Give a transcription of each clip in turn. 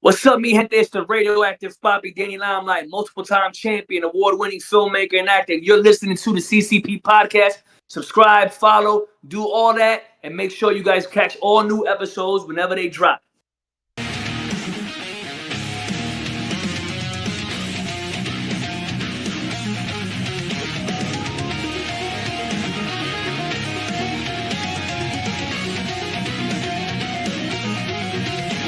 What's up, me gente? It's the radioactive Bobby Danny Limelight, multiple time champion, award winning filmmaker and actor. You're listening to the CCP podcast. Subscribe, follow, do all that, and make sure you guys catch all new episodes whenever they drop.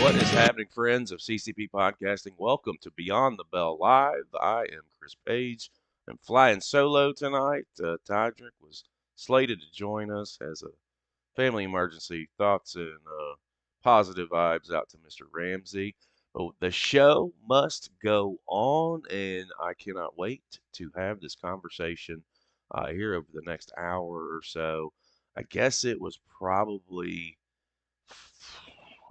What is happening, friends of CCP Podcasting? Welcome to Beyond the Bell Live. I am Chris Page. I'm flying solo tonight. Tydrick was slated to join us as a family emergency. Thoughts and positive vibes out to Mr. Ramsey. But the show must go on, and I cannot wait to have this conversation here over the next hour or so. I guess it was probably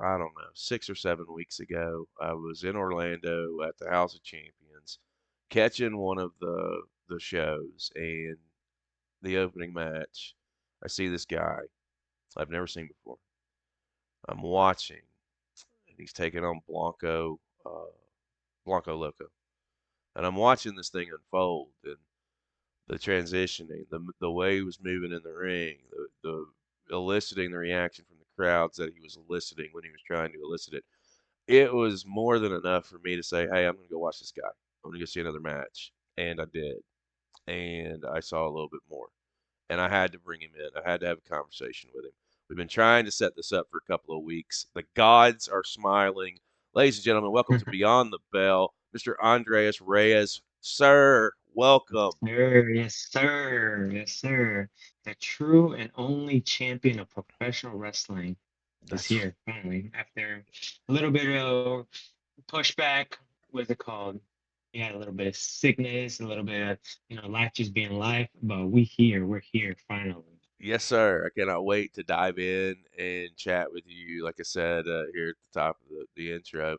I don't know, 6 or 7 weeks ago. I was in Orlando at the House of Champions, catching one of the shows, and the opening match. I see this guy I've never seen before. I'm watching, and he's taking on Blanco Loco, and I'm watching this thing unfold, and the transitioning, the way he was moving in the ring, the eliciting the reaction from the crowds that he was eliciting when he was trying to elicit it. It was more than enough for me to say, hey, I'm going to go watch this guy. I'm going to go see another match. And I did. And I saw a little bit more. And I had to bring him in. I had to have a conversation with him. We've been trying to set this up for a couple of weeks. The gods are smiling. Ladies and gentlemen, welcome to Beyond the Bell. Mr. Andres Reyes. Sir, welcome. Yes, sir. Yes, sir. The true and only champion of professional wrestling is That's here finally. After a little bit of pushback, what's it called? We had a little bit of sickness, a little bit of, life just being life, but we're here finally. Yes, sir. I cannot wait to dive in and chat with you. Like I said here at the top of the intro,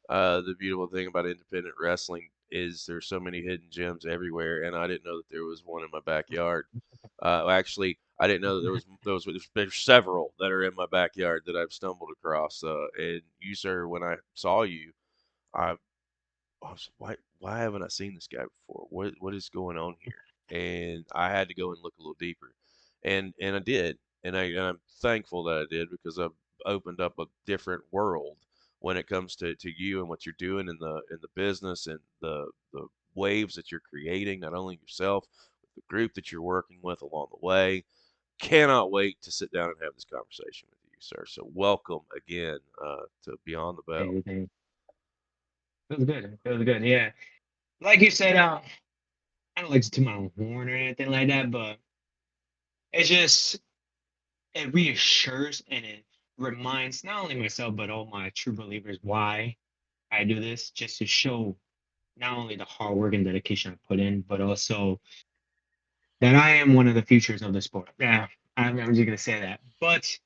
the beautiful thing about independent wrestling is there's so many hidden gems everywhere, and I didn't know that there was one in my backyard. Actually, I didn't know that there's several that are in my backyard that I've stumbled across. And you, sir, when I saw you, I, I was why haven't I seen this guy before? What is going on here? And I had to go and look a little deeper, and I did, and I'm thankful that I did because I've opened up a different world when it comes to you and what you're doing in the business and the waves that you're creating, not only yourself, but the group that you're working with along the way. Cannot wait to sit down and have this conversation with you, sir. So welcome again to Beyond the Bell. Everything feels good. Feels good. Yeah. Like you said, I don't like to toot my own horn or anything like that, but it's just it reassures and it reminds not only myself but all my true believers why I do this, just to show not only the hard work and dedication I put in, but also that I am one of the futures of the sport. Yeah, I'm just gonna say that. But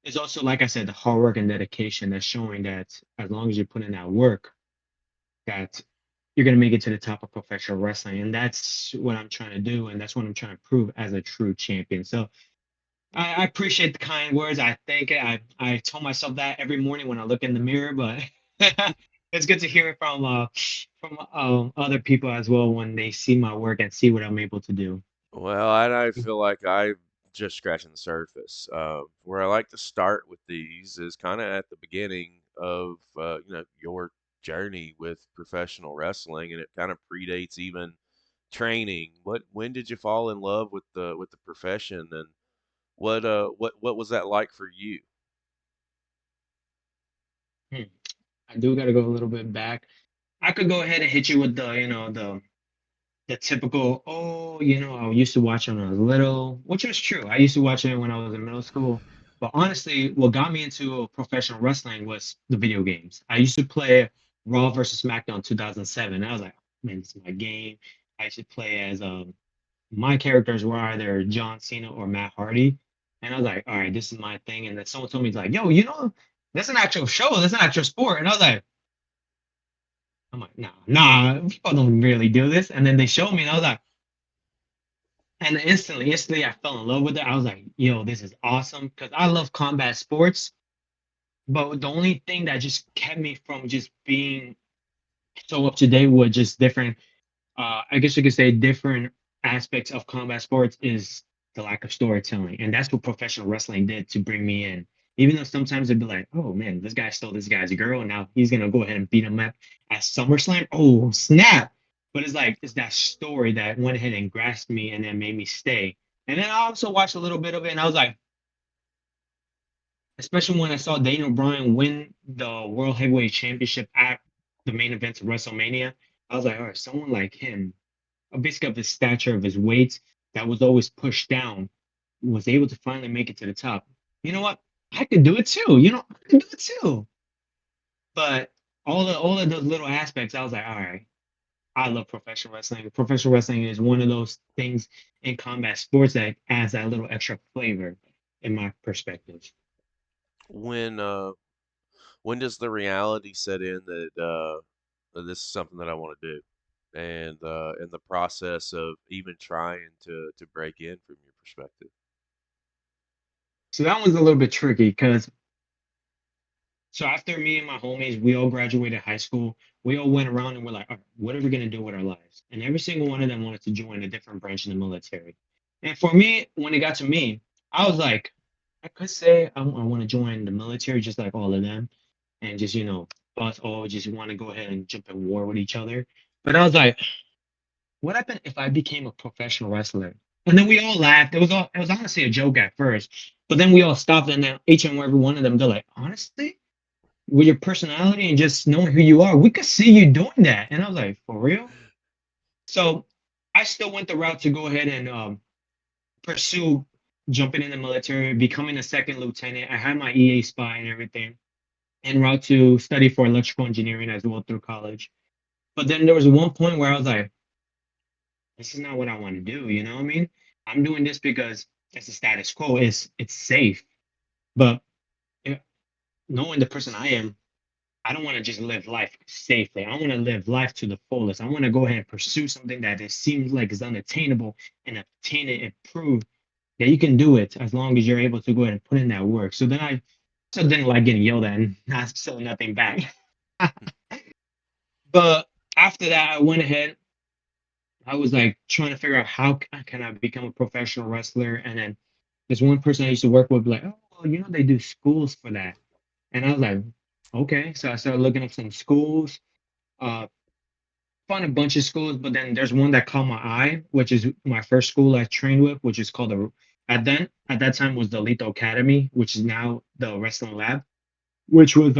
it's also, like I said, the hard work and dedication that's showing that as long as you put in that work, that you're gonna make it to the top of professional wrestling, and that's what I'm trying to do, and that's what I'm trying to prove as a true champion. So I appreciate the kind words. I thank it. I told myself that every morning when I look in the mirror, but it's good to hear it from other people as well when they see my work and see what I'm able to do. Well, I feel like I'm just scratching the surface. Where I like to start with these is kind of at the beginning of your journey with professional wrestling, and it kind of predates even training. When did you fall in love with the profession, and what was that like for you? Hmm. I do got to go a little bit back. I could go ahead and hit you with the typical, oh, I used to watch it when I was little, which was true. I used to watch it when I was in middle school. But honestly, what got me into professional wrestling was the video games. I used to play Raw versus SmackDown 2007. And I was like, man, this is my game. I used to play as my characters were either John Cena or Matt Hardy. And I was like, all right, this is my thing. And then someone told me, like, yo, that's an actual show. That's an actual sport. And I'm like, nah, people don't really do this. And then they showed me, and I was like, and instantly, I fell in love with it. I was like, yo, this is awesome because I love combat sports. But the only thing that just kept me from just being so up to date with just different, I guess you could say different aspects of combat sports is the lack of storytelling. And that's what professional wrestling did to bring me in. Even though sometimes it'd be like, oh man, this guy stole this guy's girl, and now he's gonna go ahead and beat him up at SummerSlam. Oh snap! But it's like it's that story that went ahead and grasped me and then made me stay. And then I also watched a little bit of it, and I was like, especially when I saw Daniel Bryan win the World Heavyweight Championship at the main event of WrestleMania. I was like, all right, someone like him, basically of his stature, of his weight, that was always pushed down, was able to finally make it to the top. You know what? I could do it too. I could do it too. But all of those little aspects, I was like, all right, I love professional wrestling. Professional wrestling is one of those things in combat sports that adds that little extra flavor in my perspective. When when does the reality set in that that this is something that I want to do, and in the process of even trying to break in from your perspective? So that one's a little bit tricky because so after me and my homies, we all graduated high school. We all went around and we're like, all right, what are we gonna do with our lives? And every single one of them wanted to join a different branch in the military. And for me, when it got to me, I was like, I could say I want to join the military just like all of them, and just us all just want to go ahead and jump in war with each other. But I was like, what happened if I became a professional wrestler? And then we all laughed. It was honestly a joke at first, but then we all stopped, and then each and every one of them, they're like, honestly, with your personality and just knowing who you are, we could see you doing that. And I was like, for real? So I still went the route to go ahead and pursue jumping in the military, becoming a second lieutenant. I had my EA spy and everything, en route to study for electrical engineering as well through college. But then there was one point where I was like, this is not what I want to do. You know what I mean? I'm doing this because it's the status quo. It's safe. But eh, knowing the person I am, I don't want to just live life safely. I want to live life to the fullest. I want to go ahead and pursue something that it seems like is unattainable and obtain it and prove that you can do it as long as you're able to go ahead and put in that work. So then I still didn't like getting yelled at and not still nothing back. But after that, I went ahead. I was like trying to figure out how can I become a professional wrestler. And then there's one person I used to work with, like, oh, well, they do schools for that. And I was like, okay. So I started looking up some schools. Uh, Found a bunch of schools, but then there's one that caught my eye, which is my first school I trained with, which is called the at that time was the Lethal Academy, which is now the Wrestling Lab, which was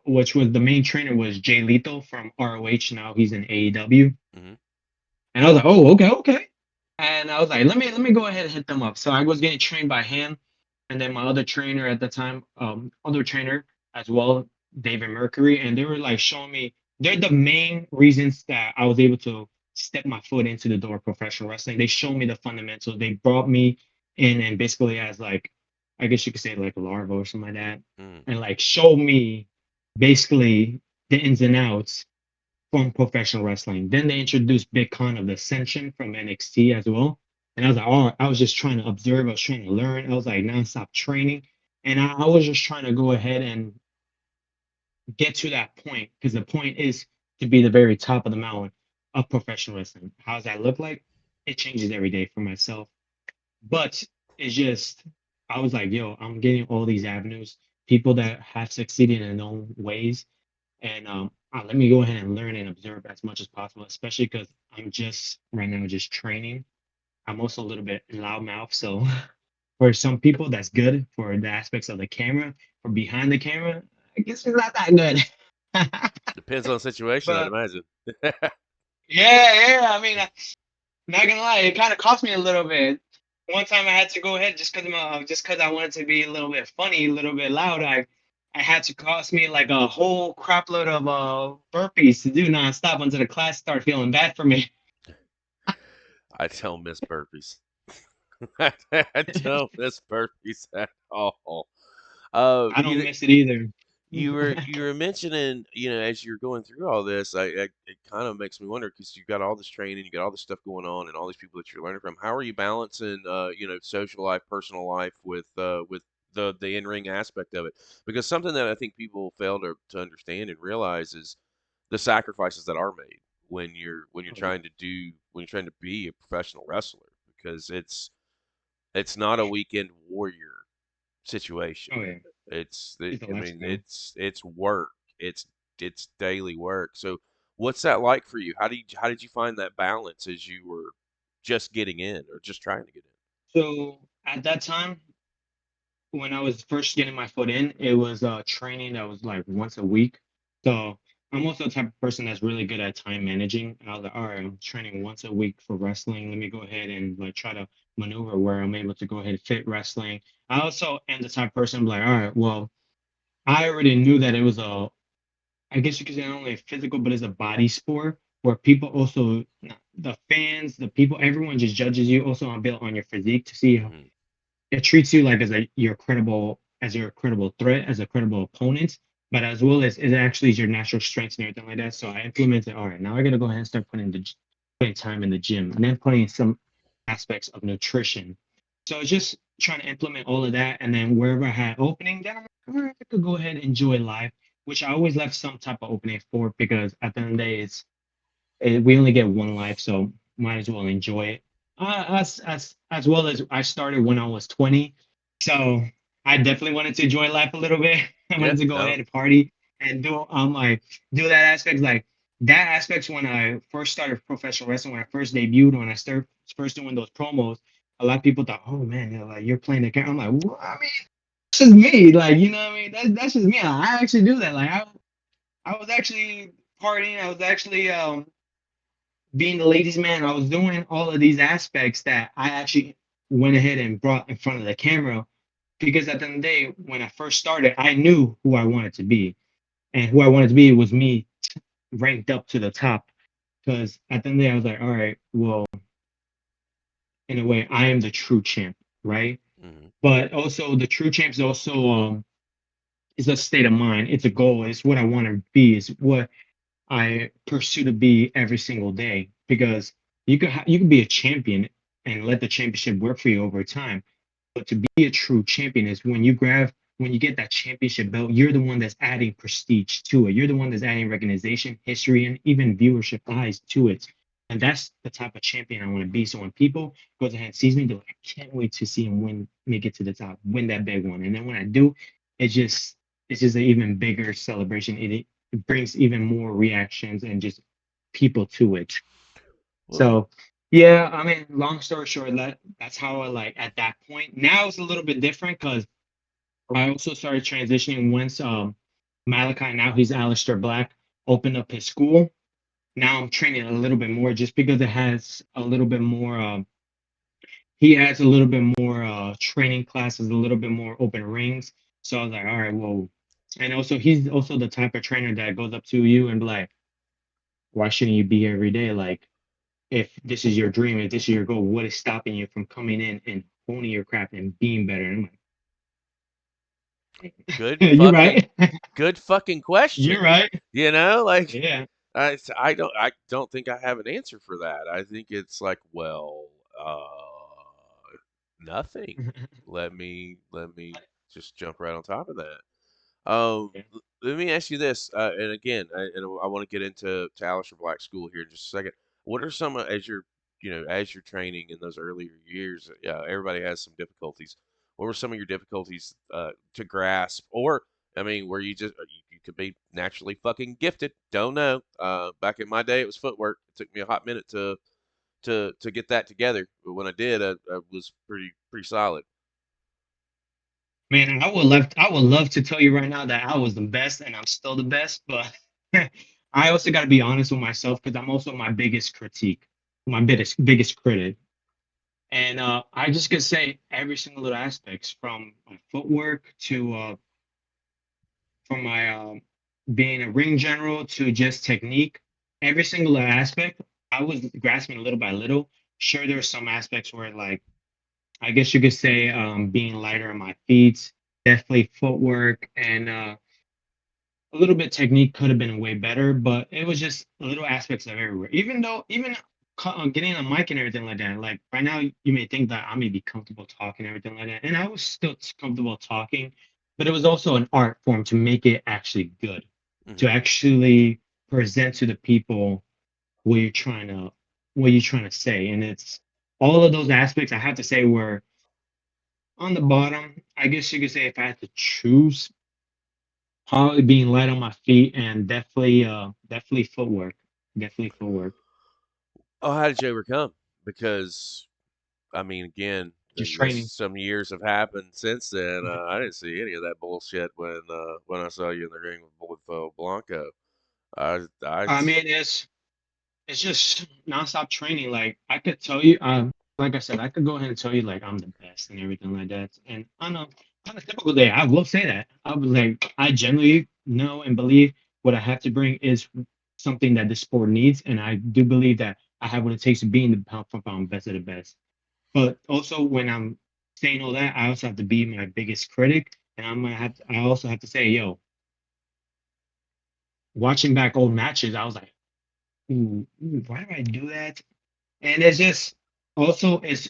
which was the main trainer was Jay Lethal from ROH. Now he's in AEW, Hmm. and I was like, oh, okay, okay. And I was like, let me go ahead and hit them up. So I was getting trained by him, and then my other trainer at the time, other trainer as well, David Mercury, and they were like showing me they're the main reasons that I was able to step my foot into the door of professional wrestling. They showed me the fundamentals. They brought me in and basically as like, I guess you could say like a larva or something like that, Mm. and like show me basically the ins and outs from professional wrestling. Then they introduced Big Con of the Ascension from NXT as well. And I was like, oh, I was just trying to observe, I was trying to learn. I was like nonstop training. And I was just trying to go ahead and get to that point because the point is to be the very top of the mountain of professional wrestling. How does that look like? It changes every day for myself. But it's just, I was like, yo, I'm getting all these avenues, people that have succeeded in their own ways and let me go ahead and learn and observe as much as possible, especially because I'm just right now just training. I'm also a little bit loudmouth, so for some people that's good. For the aspects of the camera, for behind the camera, I guess it's not that good. Depends on the situation, I'd But imagine. yeah, I mean, not gonna lie, it kind of cost me a little bit. One time I had to go ahead just because I wanted to be a little bit funny, a little bit loud. I had to cost me like a whole crap load of burpees to do nonstop until the class started feeling bad for me. I tell Miss Burpees. I don't miss burpees at all. I don't You miss it either. you were mentioning, as you're going through all this, it kind of makes me wonder because you've got all this training, you got all this stuff going on, and all these people that you're learning from. How are you balancing, social life, personal life with the in ring aspect of it, because something that I think people fail to understand and realize is the sacrifices that are made when you're Oh, yeah. trying to when you're trying to be a professional wrestler, because it's not a weekend warrior situation. Oh, yeah. It's a I mean, lifestyle. it's work. It's daily work. So what's that like for you? How did you find that balance as you were just getting in or just trying to get So at that time, when I was first getting my foot in, it was training that was like once a week. So I'm also the type of person that's really good at time managing. I was like, all right, I'm training once a week for wrestling. Let me go ahead and like try to maneuver where I'm able to go ahead and fit wrestling. I also am the type of person like, all right, well, I already knew that it was I guess you could say not only physical, but it's a body sport where people also, the fans, the people, everyone just judges you also on built on your physique to see in? it treats you like as a you're credible as you're a credible threat as a credible opponent, but as well as it actually is your natural strengths and everything like that. So I implemented, all right, now I gotta go ahead and start putting time in the gym and then putting some aspects of nutrition. So it's just trying to implement all of that, and then wherever I had opening, then I'm like, all right, I could go ahead and enjoy life, which I always left some type of opening for because at the end of the day, we only get one life, so might as well enjoy it. As well as I started when I was 20, so I definitely wanted to enjoy life a little bit. I Yeah, wanted to go ahead no. and party and do that aspect that aspects when I first started professional wrestling, when I first debuted, when I started first doing those promos. A lot of people thought, "Oh man, like you're playing the character." I'm like, well, I mean, that's just me. Like, you know what I mean? That's just me. I actually do that. Like, I was actually partying. I was actually being the ladies' man, I was doing all of these aspects that I actually went ahead and brought in front of the camera because at the end of the day, when I first started, I knew who I wanted to be. And who I wanted to be was me ranked up to the top. Because at the end of the day, I was like, all right, well, in a way, I am the true champ, right? Hmm. But also the true champ is also is a state of mind. It's a goal. It's what I want to be. It's what I pursue to be every single day because you can be a champion and let the championship work for you over time. But to be a true champion is when you get that championship belt, you're the one that's adding prestige to it. You're the one that's adding recognition, history, and even viewership eyes to it. And that's the type of champion I want to be. So when people goes ahead and sees me, they're like, I can't wait to see him win, make it to the top, win that big one. And then when I do, it just it's just an even bigger celebration. It brings even more reactions and just people to it. Well, So yeah, I mean, long story short, that's how I like at that point. Now it's a little bit different because I also started transitioning once Malachi, now he's Alister Black, opened up his school. Now I'm training a little bit more just because it has a little bit more he has a little bit more training classes, a little bit more open rings. So I was like, all right, well, and also he's also the type of trainer that goes up to you and be like, why shouldn't you be here every day? Like, if this is your dream, if this is your goal, what is stopping you from coming in and honing your craft and being better? And I'm like, good you're fucking right. good fucking question. You're right. You know, like Yeah. I don't think I have an answer for that. I think it's like, well, uh, nothing. Let me just jump right on top of that. Yeah. Let me ask you this, and again, I want to get into Alistair Black School here in just a second. What are some as you're as you're training in those earlier years? Yeah, everybody has some difficulties. What were some of your difficulties to grasp, or I mean, where you just you could be naturally fucking gifted? Don't know. Back in my day, it was footwork. It took me a hot minute to get that together, but when I did, I was pretty solid. Man, I would love to tell you right now that I was the best and I'm still the best, but I also got to be honest with myself because I'm also my biggest critique, my biggest critic. And I just could say every single little aspects from my footwork to from my being a ring general to just technique, every single aspect, I was grasping little by little. Sure, there are some aspects where, like, I guess you could say, being lighter on my feet, definitely footwork, and a little bit technique could have been way better, but it was just little aspects of everywhere. Even getting a mic and everything like that. Like right now, you may think that I may be comfortable talking and everything like that, and I was still comfortable talking, but it was also an art form to make it actually good, Hmm. to actually present to the people what you're trying to say, and it's all of those aspects. I have to say were on the bottom. I guess you could say if I had to choose, probably being light on my feet and definitely footwork, definitely footwork, Oh, how did you overcome? Because I mean, again, just this training. some years have happened since then. I didn't see any of that bullshit when I saw you in the ring with Blanco. I I mean, it's just nonstop training. Like I could tell you, like I said, I could go ahead and tell you like I'm the best and everything like that. And on a typical day, I will say that. I was like, I genuinely know and believe what I have to bring is something that the sport needs, and I do believe that I have what it takes to be in the pound for pound best of the best. But also when I'm saying all that, I also have to be my biggest critic, and I also have to say, yo, watching back old matches, I was like, why do I do that? And it's just also it's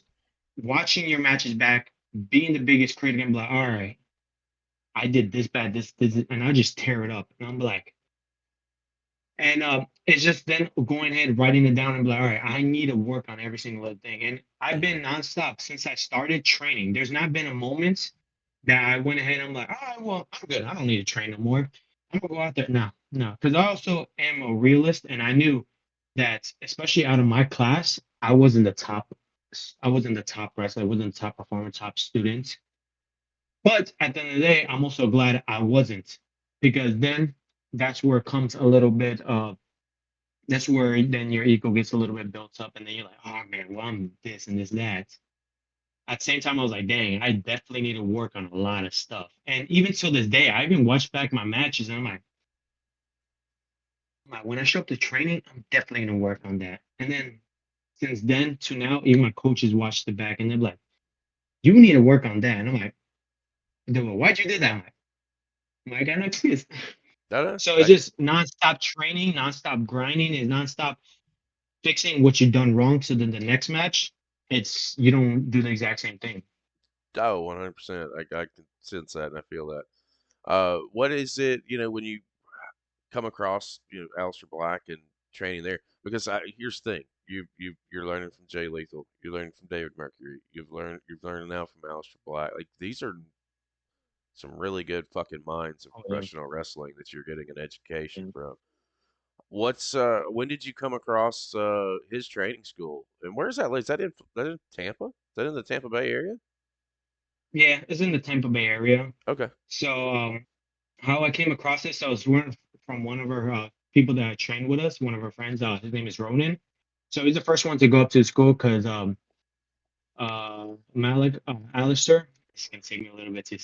watching your matches back, being the biggest critic and be like, all right, I did this bad, this, and I just tear it up. And I'm like, and it's just then going ahead, writing it down and be like, all right, I need to work on every single little thing. And I've Mhm. been nonstop since I started training. There's not been a moment that I went ahead and I'm like, oh, well, I'm good. I don't need to train no more. I'm gonna go out there. No, no. Because I also am a realist and I knew that especially out of my class, I wasn't the top wrestler, I wasn't the top performer, top student. But at the end of the day, I'm also glad I wasn't. Because then that's where it comes a little bit of that's where then your ego gets a little bit built up and then you're like, oh man, well, I'm this and this, that. At the same time, I was like, dang, I definitely need to work on a lot of stuff. And even till this day, I even watch back my matches and I'm like, when I show up to training, I'm definitely gonna work on that. And then since then to now, even my coaches watch the back and they're like, you need to work on that. And I'm like, well, why'd you do that? I got no excuse. I know. So it's just nonstop training, nonstop grinding, and nonstop fixing what you've done wrong. So then the next match, it's you don't do the exact same thing. Oh, 100%. I can sense that and I feel that. What is it, when you come across, Alister Black and training there? Because here's the thing. You're learning from Jay Lethal. You're learning from David Mercury. You've learned now from Alister Black. Like these are some really good fucking minds of Oh, yeah. professional wrestling that you're getting an education And from. When did you come across his training school? And where is that? Is that in Tampa? Is that in the Tampa Bay area? yeah, it's in the Tampa Bay area. Okay. So how I came across this, so it's from one of our people that trained with us, one of our friends. His name is Ronan. So he's the first one to go up to the school because Malik Alistair. It's gonna take me a little bit to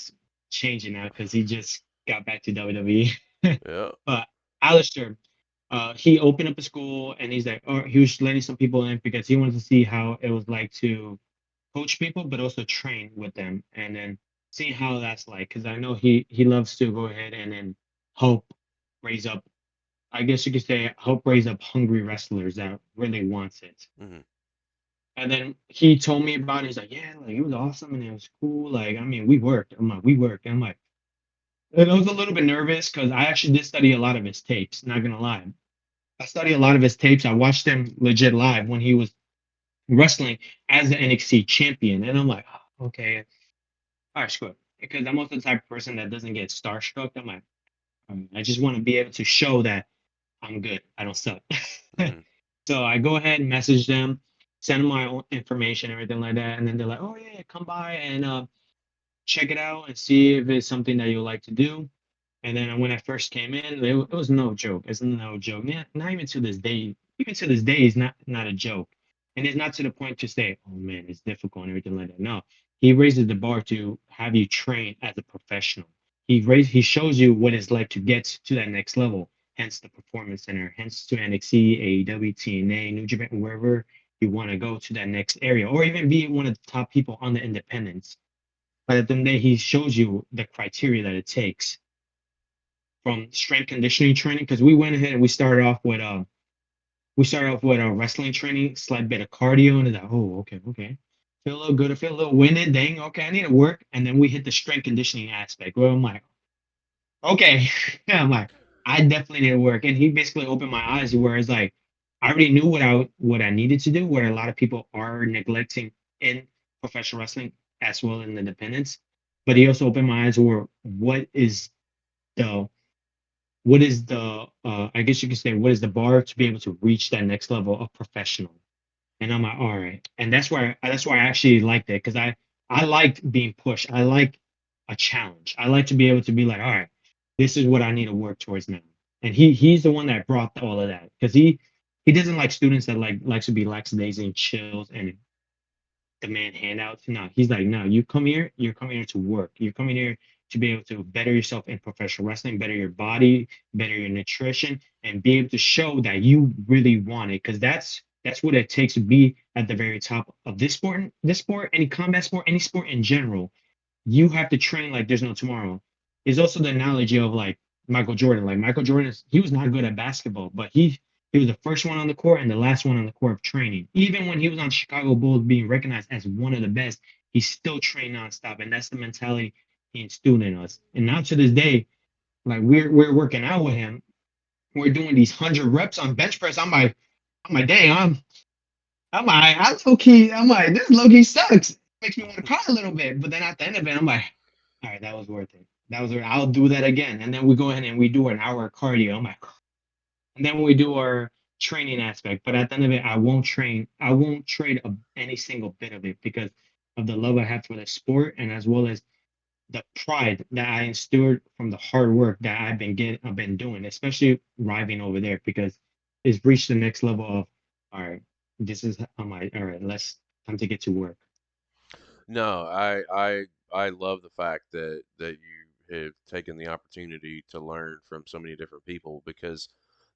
change it now because he just got back to WWE. Yeah. But Alistair, he opened up a school and he's like, or he was letting some people in because he wanted to see how it was like to coach people, but also train with them, and then seeing how that's like. Because I know he loves to go ahead and then help raise up. I guess you could say help raise up hungry wrestlers that really wants it. Hmm. And then he told me about it. He's like, yeah, like it was awesome and it was cool. Like, I mean, we worked. I'm like, we worked. I'm like, and I was a little bit nervous because I actually did study a lot of his tapes. Not gonna lie, I studied a lot of his tapes. I watched him legit live when he was wrestling as the NXT champion, and I'm like, oh, okay, all right, screw it. Because I'm also the type of person that doesn't get starstruck. I'm like, I just want to be able to show that I'm good. I don't suck. Hmm. So I go ahead and message them, send them my own information, everything like that, and then they're like, "Oh yeah, come by and check it out and see if it's something that you like to do." And then when I first came in, it was no joke. It's no joke. Not even to this day. Even to this day, it's not a joke. And it's not to the point to say, "Oh man, it's difficult and everything like that." No, he raises the bar to have you train as a professional. He shows you what it's like to get to that next level. Hence the performance center. Hence to NXT, AEW, TNA, New Japan, wherever you want to go to that next area, or even be one of the top people on the independents. But at the end of the day, he shows you the criteria that it takes from strength conditioning training because we went ahead and we started off with we start off with a wrestling training, slight bit of cardio, and it's like, oh, okay, okay. Feel a little good. I feel a little winded. Dang, okay, I need to work. And then we hit the strength conditioning aspect where I'm like, okay. I'm like, I definitely need to work. And he basically opened my eyes where it's like, I already knew what I needed to do, what a lot of people are neglecting in professional wrestling as well in independence. But he also opened my eyes where the I guess you could say what is the bar to be able to reach that next level of professional. And I'm like, all right. And that's why I actually liked it because I liked being pushed. I like a challenge. I like to be able to be like, all right, this is what I need to work towards now. And he's the one that brought all of that because he doesn't like students that likes to be lackadaisy and chills and demand handouts. No, he's like, no, you come here, you're coming here to work. You're coming here to be able to better yourself in professional wrestling, better your body, better your nutrition, and be able to show that you really want it. Because that's what it takes to be at the very top of this sport, any combat sport, any sport in general. You have to train like there's no tomorrow. Is also the analogy of like Michael Jordan. Like Michael Jordan, he was not good at basketball, but he was the first one on the court and the last one on the court of training. Even when he was on Chicago Bulls being recognized as one of the best, he still trained nonstop. And that's the mentality he instilled in us. And now to this day, like we're working out with him. We're doing these 100 reps on bench press. I'm like, dang, I low key, I'm like, this low key sucks. Makes me want to cry a little bit. But then at the end of it, I'm like, all right, that was worth it. That was worth it. I'll do that again. And then we go ahead and we do an hour of cardio. I'm like, and then we do our training aspect. But at the end of it, I won't train. I won't trade any single bit of it because of the love I have for the sport, and as well as the pride that I instilled from the hard work that I've been doing, especially arriving over there because it's reached the next level of, all right, this is I'm like, all right, let's time to get to work. No, I love the fact that you have taken the opportunity to learn from so many different people because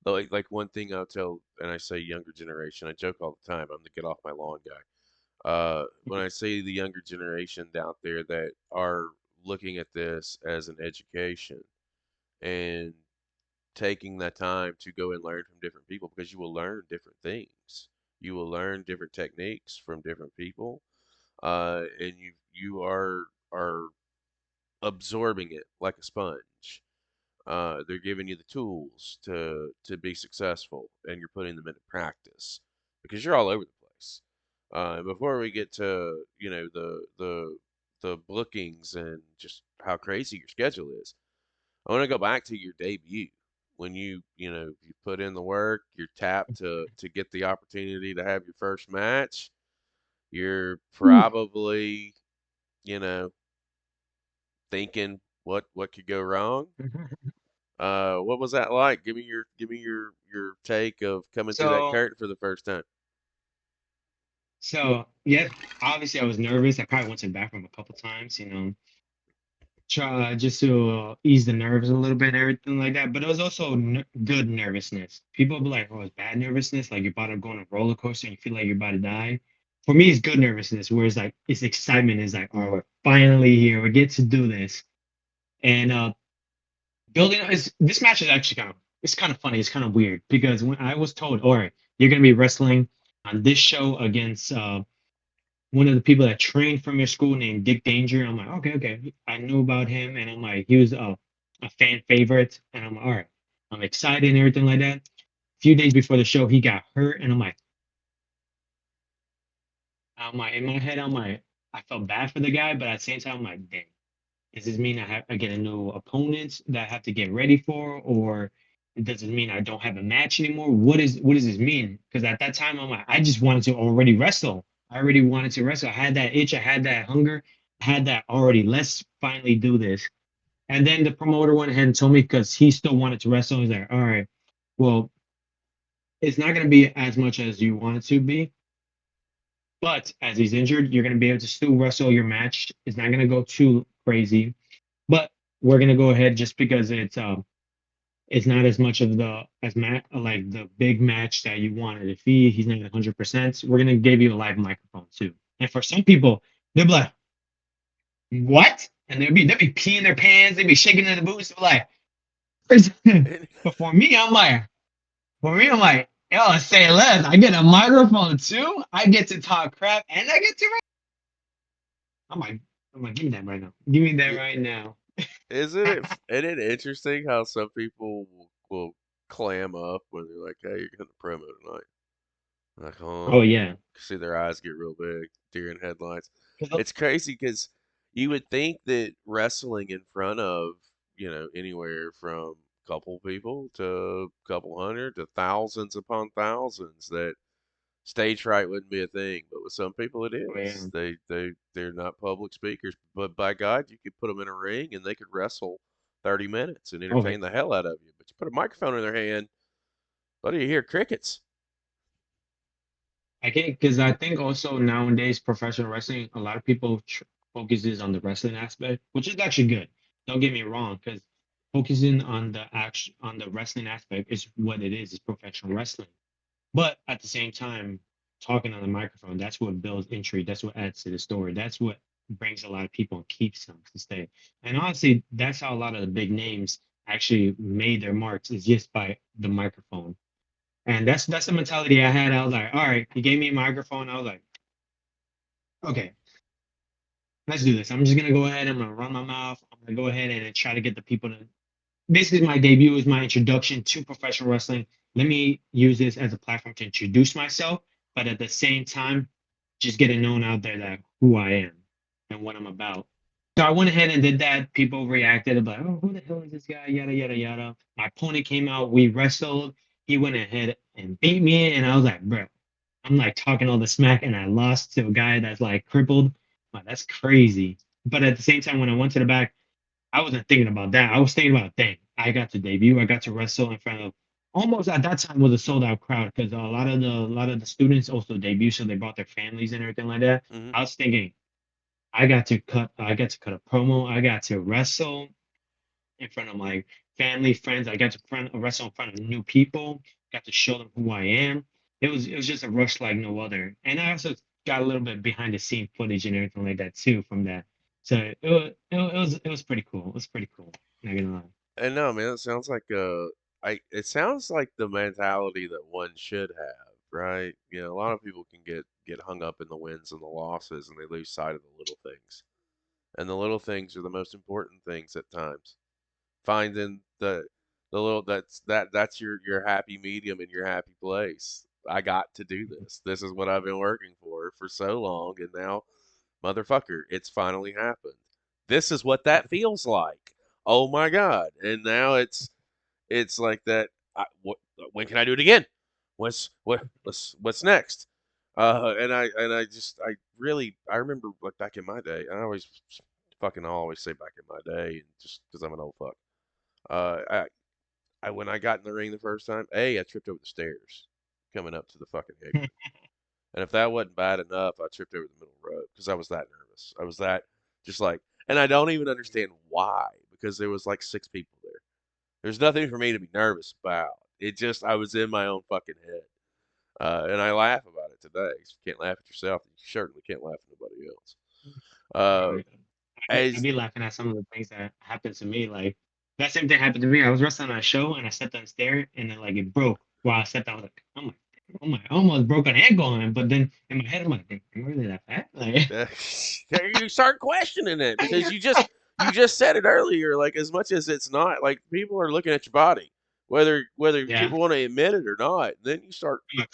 like one thing I'll tell and I say younger generation, I joke all the time, I'm the get off my lawn guy. When I say the younger generation out there that are looking at this as an education and taking that time to go and learn from different people because you will learn different things. You will learn different techniques from different people and you are absorbing it like a sponge. They're giving you the tools to be successful, and you're putting them into practice because you're all over the place. Before we get to the bookings and just how crazy your schedule is, I want to go back to your debut when you put in the work, you're tapped to get the opportunity to have your first match. You're probably you know, thinking what could go wrong. What was that like? Give me your take of coming through that So curtain for the first time. so yeah, obviously I was nervous. I probably went to the bathroom a couple times, try just to ease the nerves a little bit and everything like that. But it was also good nervousness. People be like, "Oh, it's bad nervousness, like you're about to go on a roller coaster and you feel like you're about to die." For me, it's good nervousness, where it's like it's excitement. Is like, "Oh, we're finally here. We get to do this." And building is this match is actually kind of funny. It's kind of weird because when I was told, "All right, you're gonna be wrestling on this show against one of the people that trained from your school named Dick Danger." I'm like, okay, okay. I knew about him, and I'm like, he was a fan favorite, and I'm like, all right, I'm excited and everything like that. A few days before the show, he got hurt, and I'm like, in my head, I'm like, I felt bad for the guy, but at the same time, I'm like, dang, does this mean I get a new opponent that I have to get ready for, or does it mean I don't have a match anymore? What does this mean? Because at that time, I'm like, I just wanted to already wrestle. I already wanted to wrestle. I had that itch. I had that hunger. I had that already. Let's finally do this. And then the promoter went ahead and told me because he still wanted to wrestle. He's like, all right, well, it's not going to be as much as you want it to be. But as he's injured, you're going to be able to still wrestle your match. It's not going to go too crazy. But we're gonna go ahead just because it's not as much of the as like the big match that you wanted. If he's not 100%, we're gonna give you a live microphone too. And for some people, they'll be like, "What?" And they'll be peeing their pants, they'll be shaking in the boots, they're like. And But for me, I'm like, Yo, say less. I get a microphone too. I get to talk crap, and I get to. I'm like, give me that right now. Give me that Y- right now. isn't it interesting how some people will clam up when they're like, "Hey, you're getting a promo tonight." Like, huh? Oh yeah. See their eyes get real big, deer in headlights. 'Cause It's crazy because you would think that wrestling in front of, anywhere from a couple people to a couple hundred to thousands upon thousands, that stage fright wouldn't be a thing. But with some people, it oh, yeah. is. They're not public speakers. But by God, you could put them in a ring and they could wrestle 30 minutes and Oh, yeah. entertain the hell out of you. But you put a microphone in their hand, what do you hear? Crickets. I get because I think also nowadays professional wrestling, a lot of people focuses on the wrestling aspect, which is actually good. Don't get me wrong, because focusing on the action on the wrestling aspect is what it is professional wrestling. But at the same time, talking on the microphone, that's what builds intrigue. That's what adds to the story. That's what brings a lot of people and keeps them to stay. And honestly, that's how a lot of the big names actually made their marks is just by the microphone. And that's the mentality I had. I was like, all right, he gave me a microphone. I was like, okay, let's do this. I'm just gonna go ahead. I'm gonna run my mouth. I'm gonna go ahead and try to get the people to. This is my debut. Is my introduction to professional wrestling. Let me use this as a platform to introduce myself, but at the same time, just get it known out there that who I am and what I'm about. So I went ahead and did that. People reacted like, "Oh, who the hell is this guy?" Yada yada yada. My opponent came out. We wrestled. He went ahead and beat me, and I was like, "Bro, I'm like talking all the smack, and I lost to a guy that's like crippled. Like, that's crazy." But at the same time, when I went to the back, I wasn't thinking about that. I was thinking about, dang, I got to debut. I got to wrestle in front of almost at that time was a sold out crowd because a lot of the students also debut, so they brought their families and everything like that. Hmm. I was thinking, I got to cut a promo. I got to wrestle in front of my family, friends. I got to wrestle in front of new people. Got to show them who I am. It was just a rush like no other. And I also got a little bit behind the scene footage and everything like that too from that. So it was pretty cool. It was pretty cool. Not gonna lie. And no, man, it sounds like it sounds like the mentality that one should have, right? A lot of people can get hung up in the wins and the losses, and they lose sight of the little things. And the little things are the most important things at times. Finding the little that's your happy medium and your happy place. I got to do this. This is what I've been working for so long, and now, motherfucker, it's finally happened. This is what that feels like. Oh my God! And now it's like that. When can I do it again? What's next? And I just I really I remember like back in my day. I always say back in my day, just because I'm an old fuck. Uh, I when I got in the ring the first time, I tripped over the stairs coming up to the fucking apron. And if that wasn't bad enough, I tripped over the middle rope because I was that nervous. I was that just like, and I don't even understand why because there was like six people there. There's nothing for me to be nervous about. It just I was in my own fucking head, and I laugh about it today. If you can't laugh at yourself, you certainly can't laugh at nobody else. Oh, Uh, yeah. I'd as be laughing at some of the things that happened to me. Like that same thing happened to me. I was wrestling on a show and I stepped on the stair and then like it broke while I stepped out. I was like, oh my, I almost broke an ankle on it. But then in my head, I'm like, "Dang, am I really that fat?" Like, you start questioning it because you just said it earlier. Like as much as it's not like people are looking at your body, whether yeah. people want to admit it or not. Then you start I'm like,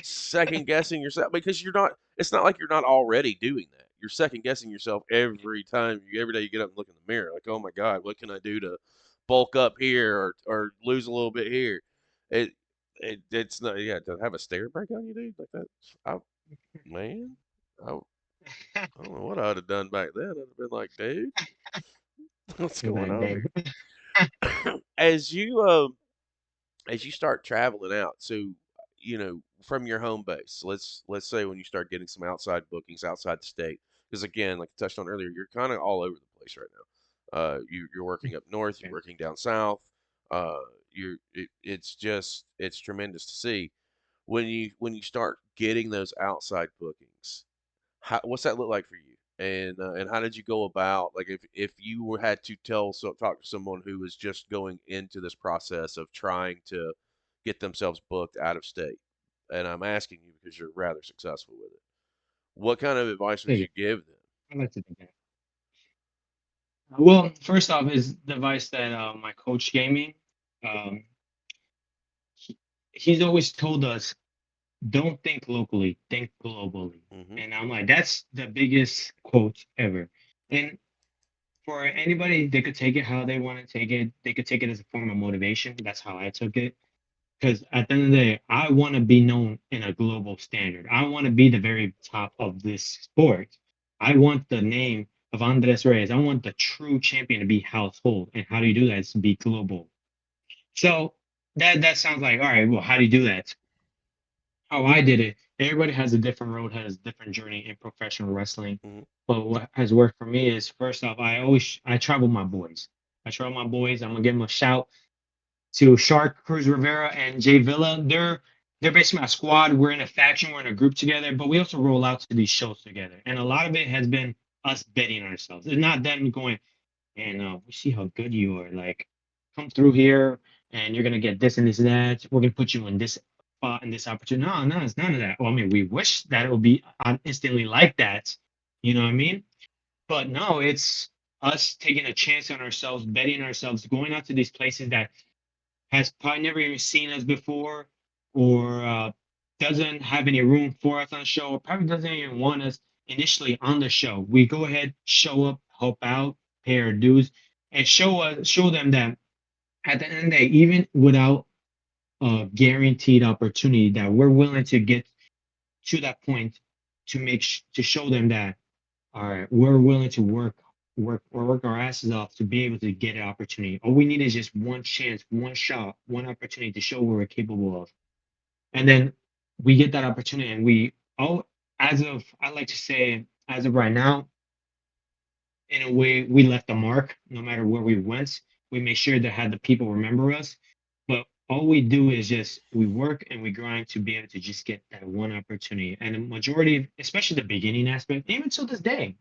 second guessing yourself because you're not. It's not like you're not already doing that. You're second guessing yourself every day you get up and look in the mirror. Like, oh my God, what can I do to bulk up here or lose a little bit here? It it's not to have a stare break on you, dude, like that. I, man, I I don't know what I'd have done back then. I'd have been like, dude, what's I'm going like, on dang. here? As you start traveling out, so from your home base, let's say when you start getting some outside bookings outside the state, because again, like I touched on earlier, you're kind of all over the place right now. You're working up north, you're Okay. working down south. It's tremendous to see when you start getting those outside bookings. What's that look like for you? And how did you go about like if you had to talk to someone who was just going into this process of trying to get themselves booked out of state? And I'm asking you because you're rather successful with it. What kind of advice would Yeah, you give them? I like to think that. Well, first off, is the advice that my coach gave me. Um, he, he's always told us, don't think locally, think globally. Hmm. And I'm like, that's the biggest quote ever. And for anybody, they could take it how they want to take it. They could take it as a form of motivation. That's how I took it. Because at the end of the day, I want to be known in a global standard. I want to be the very top of this sport. I want the name of Andres Reyes. I want the true champion to be household. And how do you do that? Is to be global. So that sounds like, all right, well, how do you do that? How I did it, everybody has a different road, has a different journey in professional wrestling. Hmm. But what has worked for me is first off, I travel my boys. I travel my boys. I'm gonna give them a shout to Shark, Cruz Rivera, and Jay Villa. They're basically my squad. We're in a faction, we're in a group together, but we also roll out to these shows together. And a lot of it has been us betting ourselves. It's not them going, and we see how good you are. Like, come through here, and you're gonna get this and this and that. We're gonna put you in this spot and this opportunity. No, no, it's none of that. Well, I mean, we wish that it would be instantly like that. You know what I mean? But no, it's us taking a chance on ourselves, betting ourselves, going out to these places that has probably never even seen us before, or doesn't have any room for us on the show, or probably doesn't even want us initially on the show. We go ahead, show up, help out, pay our dues, and show them that at the end of the day, even without a guaranteed opportunity, that we're willing to get to that point to to show them that all right, we're willing to work our asses off to be able to get an opportunity. All we need is just one chance, one shot, one opportunity to show what we're capable of. And then we get that opportunity and I like to say, as of right now, in a way, we left a mark no matter where we went. We make sure that had the people remember us. But all we do is just we work and we grind to be able to just get that one opportunity. And the majority, especially the beginning aspect, even to this day,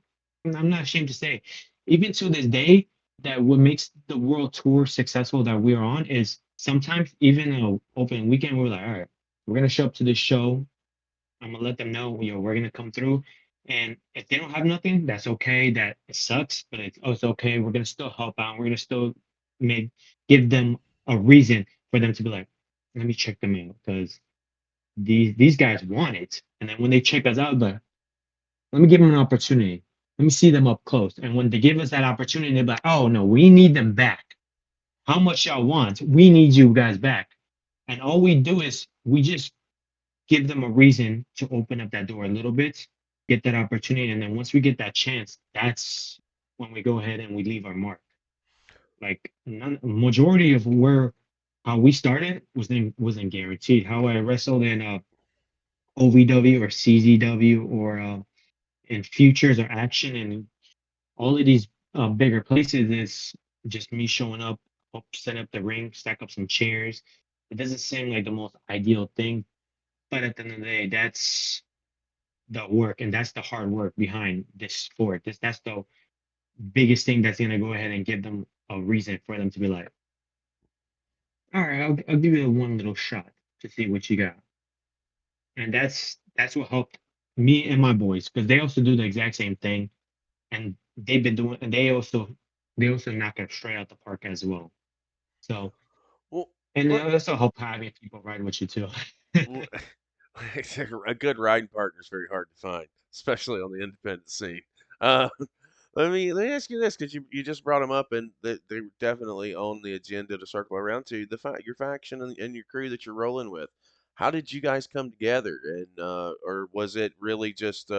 I'm not ashamed to say, even to this day, that what makes the world tour successful that we're on is sometimes even a open weekend, we're like, all right, we're gonna show up to this show. I'm gonna let them know, we're gonna come through. And if they don't have nothing, that's okay. That it sucks, but it's okay. We're gonna still help out. We're gonna still make give them a reason for them to be like, let me check them out because these guys want it. And then when they check us out, like, let me give them an opportunity. Let me see them up close. And when they give us that opportunity, they're like, oh no, we need them back. How much y'all want? We need you guys back. And all we do is we just give them a reason to open up that door a little bit, get that opportunity, and then once we get that chance, that's when we go ahead and we leave our mark. Like majority of where how we started wasn't guaranteed. How I wrestled in OVW or CZW or in Futures or Action and all of these bigger places is just me showing up, set up the ring, stack up some chairs. It doesn't seem like the most ideal thing, but at the end of the day, that's the work and that's the hard work behind this sport. That's the biggest thing that's gonna go ahead and give them a reason for them to be like, all right, I'll give you one little shot to see what you got. And that's what helped me and my boys because they also do the exact same thing and they've been doing and they also knock it straight out the park as well. So Well, and let, it also help having people ride with you too. well, a good riding partner is very hard to find, especially on the independent scene. Uh, let me ask you this because you just brought them up and they're definitely on the agenda to circle around to your faction and your crew that you're rolling with. How did you guys come together and or was it really just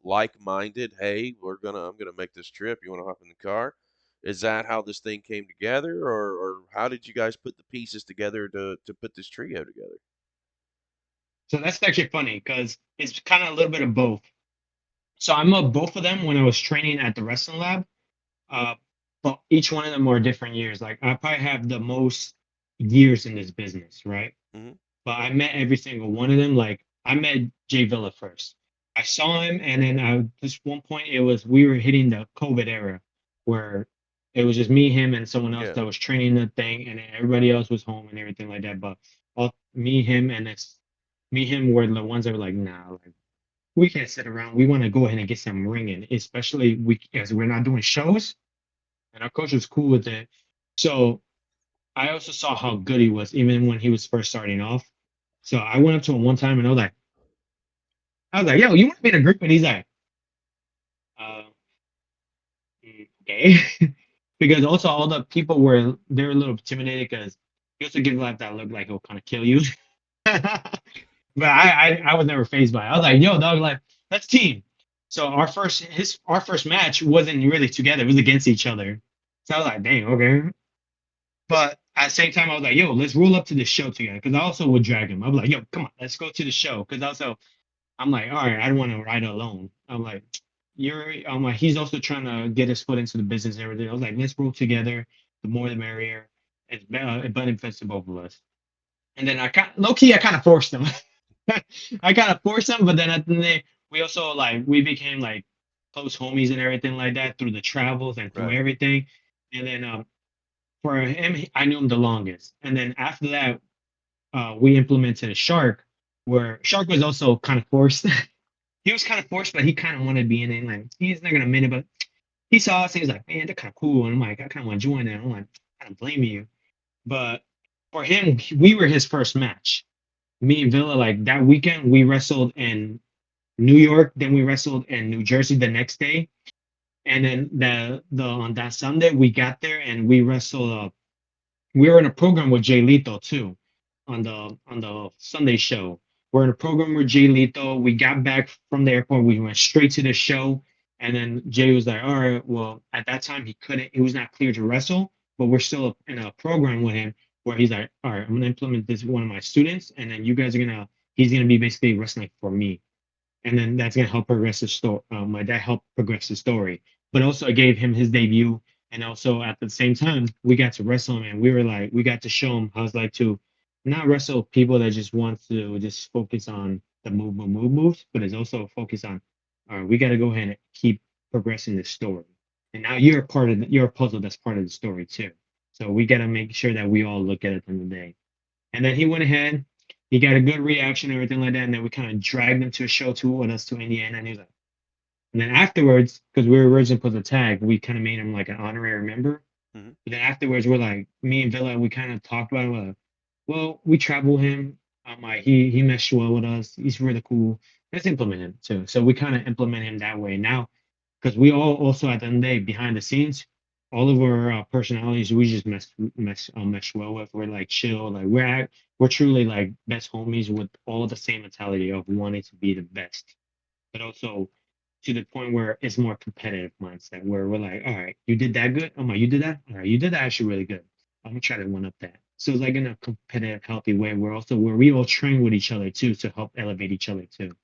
like-minded? Hey, I'm gonna make this trip. You want to hop in the car? Is that how this thing came together, or how did you guys put the pieces together to put this trio together? So that's actually funny because it's kind of a little bit of both. So I met both of them when I was training at the wrestling lab. Uh, but each one of them were different years. Like I probably have the most years in this business, right? Hmm. But I met every single one of them. Like I met Jay Villa first. I saw him, and then this one point it was we were hitting the COVID era, where It was just me, him, and someone else Yeah. that was training the thing, and then everybody else was home and everything like that. But all me, him, and it's me, him were the ones that were like, nah, like, we can't sit around. We want to go ahead and get some ringing, especially we as we're not doing shows, and our coach was cool with it. So I also saw how good he was, even when he was first starting off. So I went up to him one time and I was like, yo, you want to be in a group? And he's like, uh, okay. Because also all the people they're a little intimidated because he also gives life that look like he'll kind of kill you. But I was never phased by it. I was like, yo, dog, like, let's team. So our first match wasn't really together, it was against each other. So I was like, dang, okay. But at the same time, I was like, yo, let's roll up to the show together. Cause I also would drag him. I was like, yo, come on, let's go to the show. Cause also I'm like, all right, I don't want to ride alone. I'm like, he's also trying to get his foot into the business and everything. I was like, let's roll together. The more the merrier. It benefits to both of us. And then low key, I kind of forced him. I kind of forced him, but then at the end, we also like we became like close homies and everything like that through the travels and through Right. everything. And then for him, I knew him the longest. And then after that, we implemented a Shark, where Shark was also kind of forced. He was kind of forced, but he kind of wanted to be in it. Like he's not gonna admit it, but he saw us. And he was like, "Man, they're kind of cool." And I'm like, "I kind of want to join them." I'm like, "I don't blame you." But for him, we were his first match. Me and Villa, like that weekend, we wrestled in New York. Then we wrestled in New Jersey the next day. And then the on that Sunday, we got there and we wrestled. We were in a program with Jay Lethal too, on the Sunday show. We're in a program with Jay Lethal. We got back from the airport. We went straight to the show, and then Jay was like, "All right, well, at that time he couldn't. He was not clear to wrestle, but we're still in a program with him where he's like, all right, I'm gonna implement this with one of my students, and then you guys are gonna. He's gonna be basically wrestling for me, and then that's gonna help progress the story. My dad helped progress the story, but also I gave him his debut, and also at the same time we got to wrestle him, and we were like we got to show him how it's like to not wrestle people that just want to just focus on the moves, but it's also focus on all right, we got to go ahead and keep progressing the story, and now you're a part of you're a puzzle that's part of the story too. So we got to make sure that we all look at it at the end of the day. And then he went ahead, he got a good reaction, everything like that. And then we kind of dragged him to a show tour with us to Indiana. And he was like, and then afterwards, because we were originally put the tag, we kind of made him like an honorary member. Mhm. But then afterwards, we're like, me and Villa, we kind of talked about it. We're like, well, we travel him. I'm like, he meshed well with us. He's really cool. Let's implement him too. So we kind of implement him that way now, because we all also at the end of the day behind the scenes, all of our personalities we just mesh well with. We're like chill, like we're truly like best homies with all the same mentality of wanting to be the best, but also to the point where it's more competitive mindset where we're like, all right, you did that good. Oh my, you did that. All right, you did that actually really good. I'm gonna try to one up that. So it's like in a competitive, healthy way. We're also where we all train with each other too to help elevate each other too.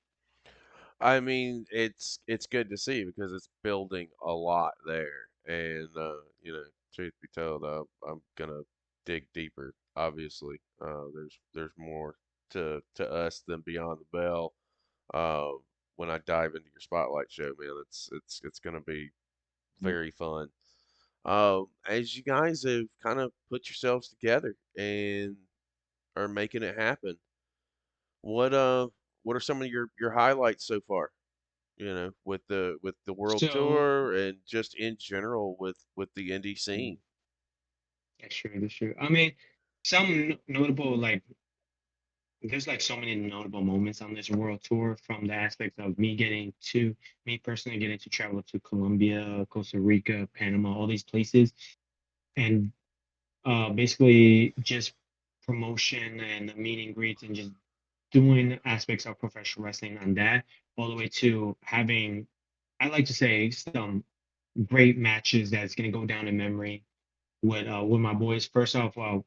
I mean, it's good to see because it's building a lot there, and truth be told, I'm gonna dig deeper. Obviously, there's more to us than beyond the bell. Uh, when I dive into your spotlight show, man, it's gonna be very fun. As you guys have kind of put yourselves together and are making it happen, what uh what are some of your highlights so far? With the world So tour and just in general with the indie mm, scene. that's true. That's true. I mean, some notable like there's like so many notable moments on this world tour from the aspect of me personally getting to travel to Colombia, Costa Rica, Panama, all these places, and basically just promotion and meet and greets and just doing aspects of professional wrestling on that, all the way to having, I like to say, some great matches that's gonna go down in memory with my boys. First off, I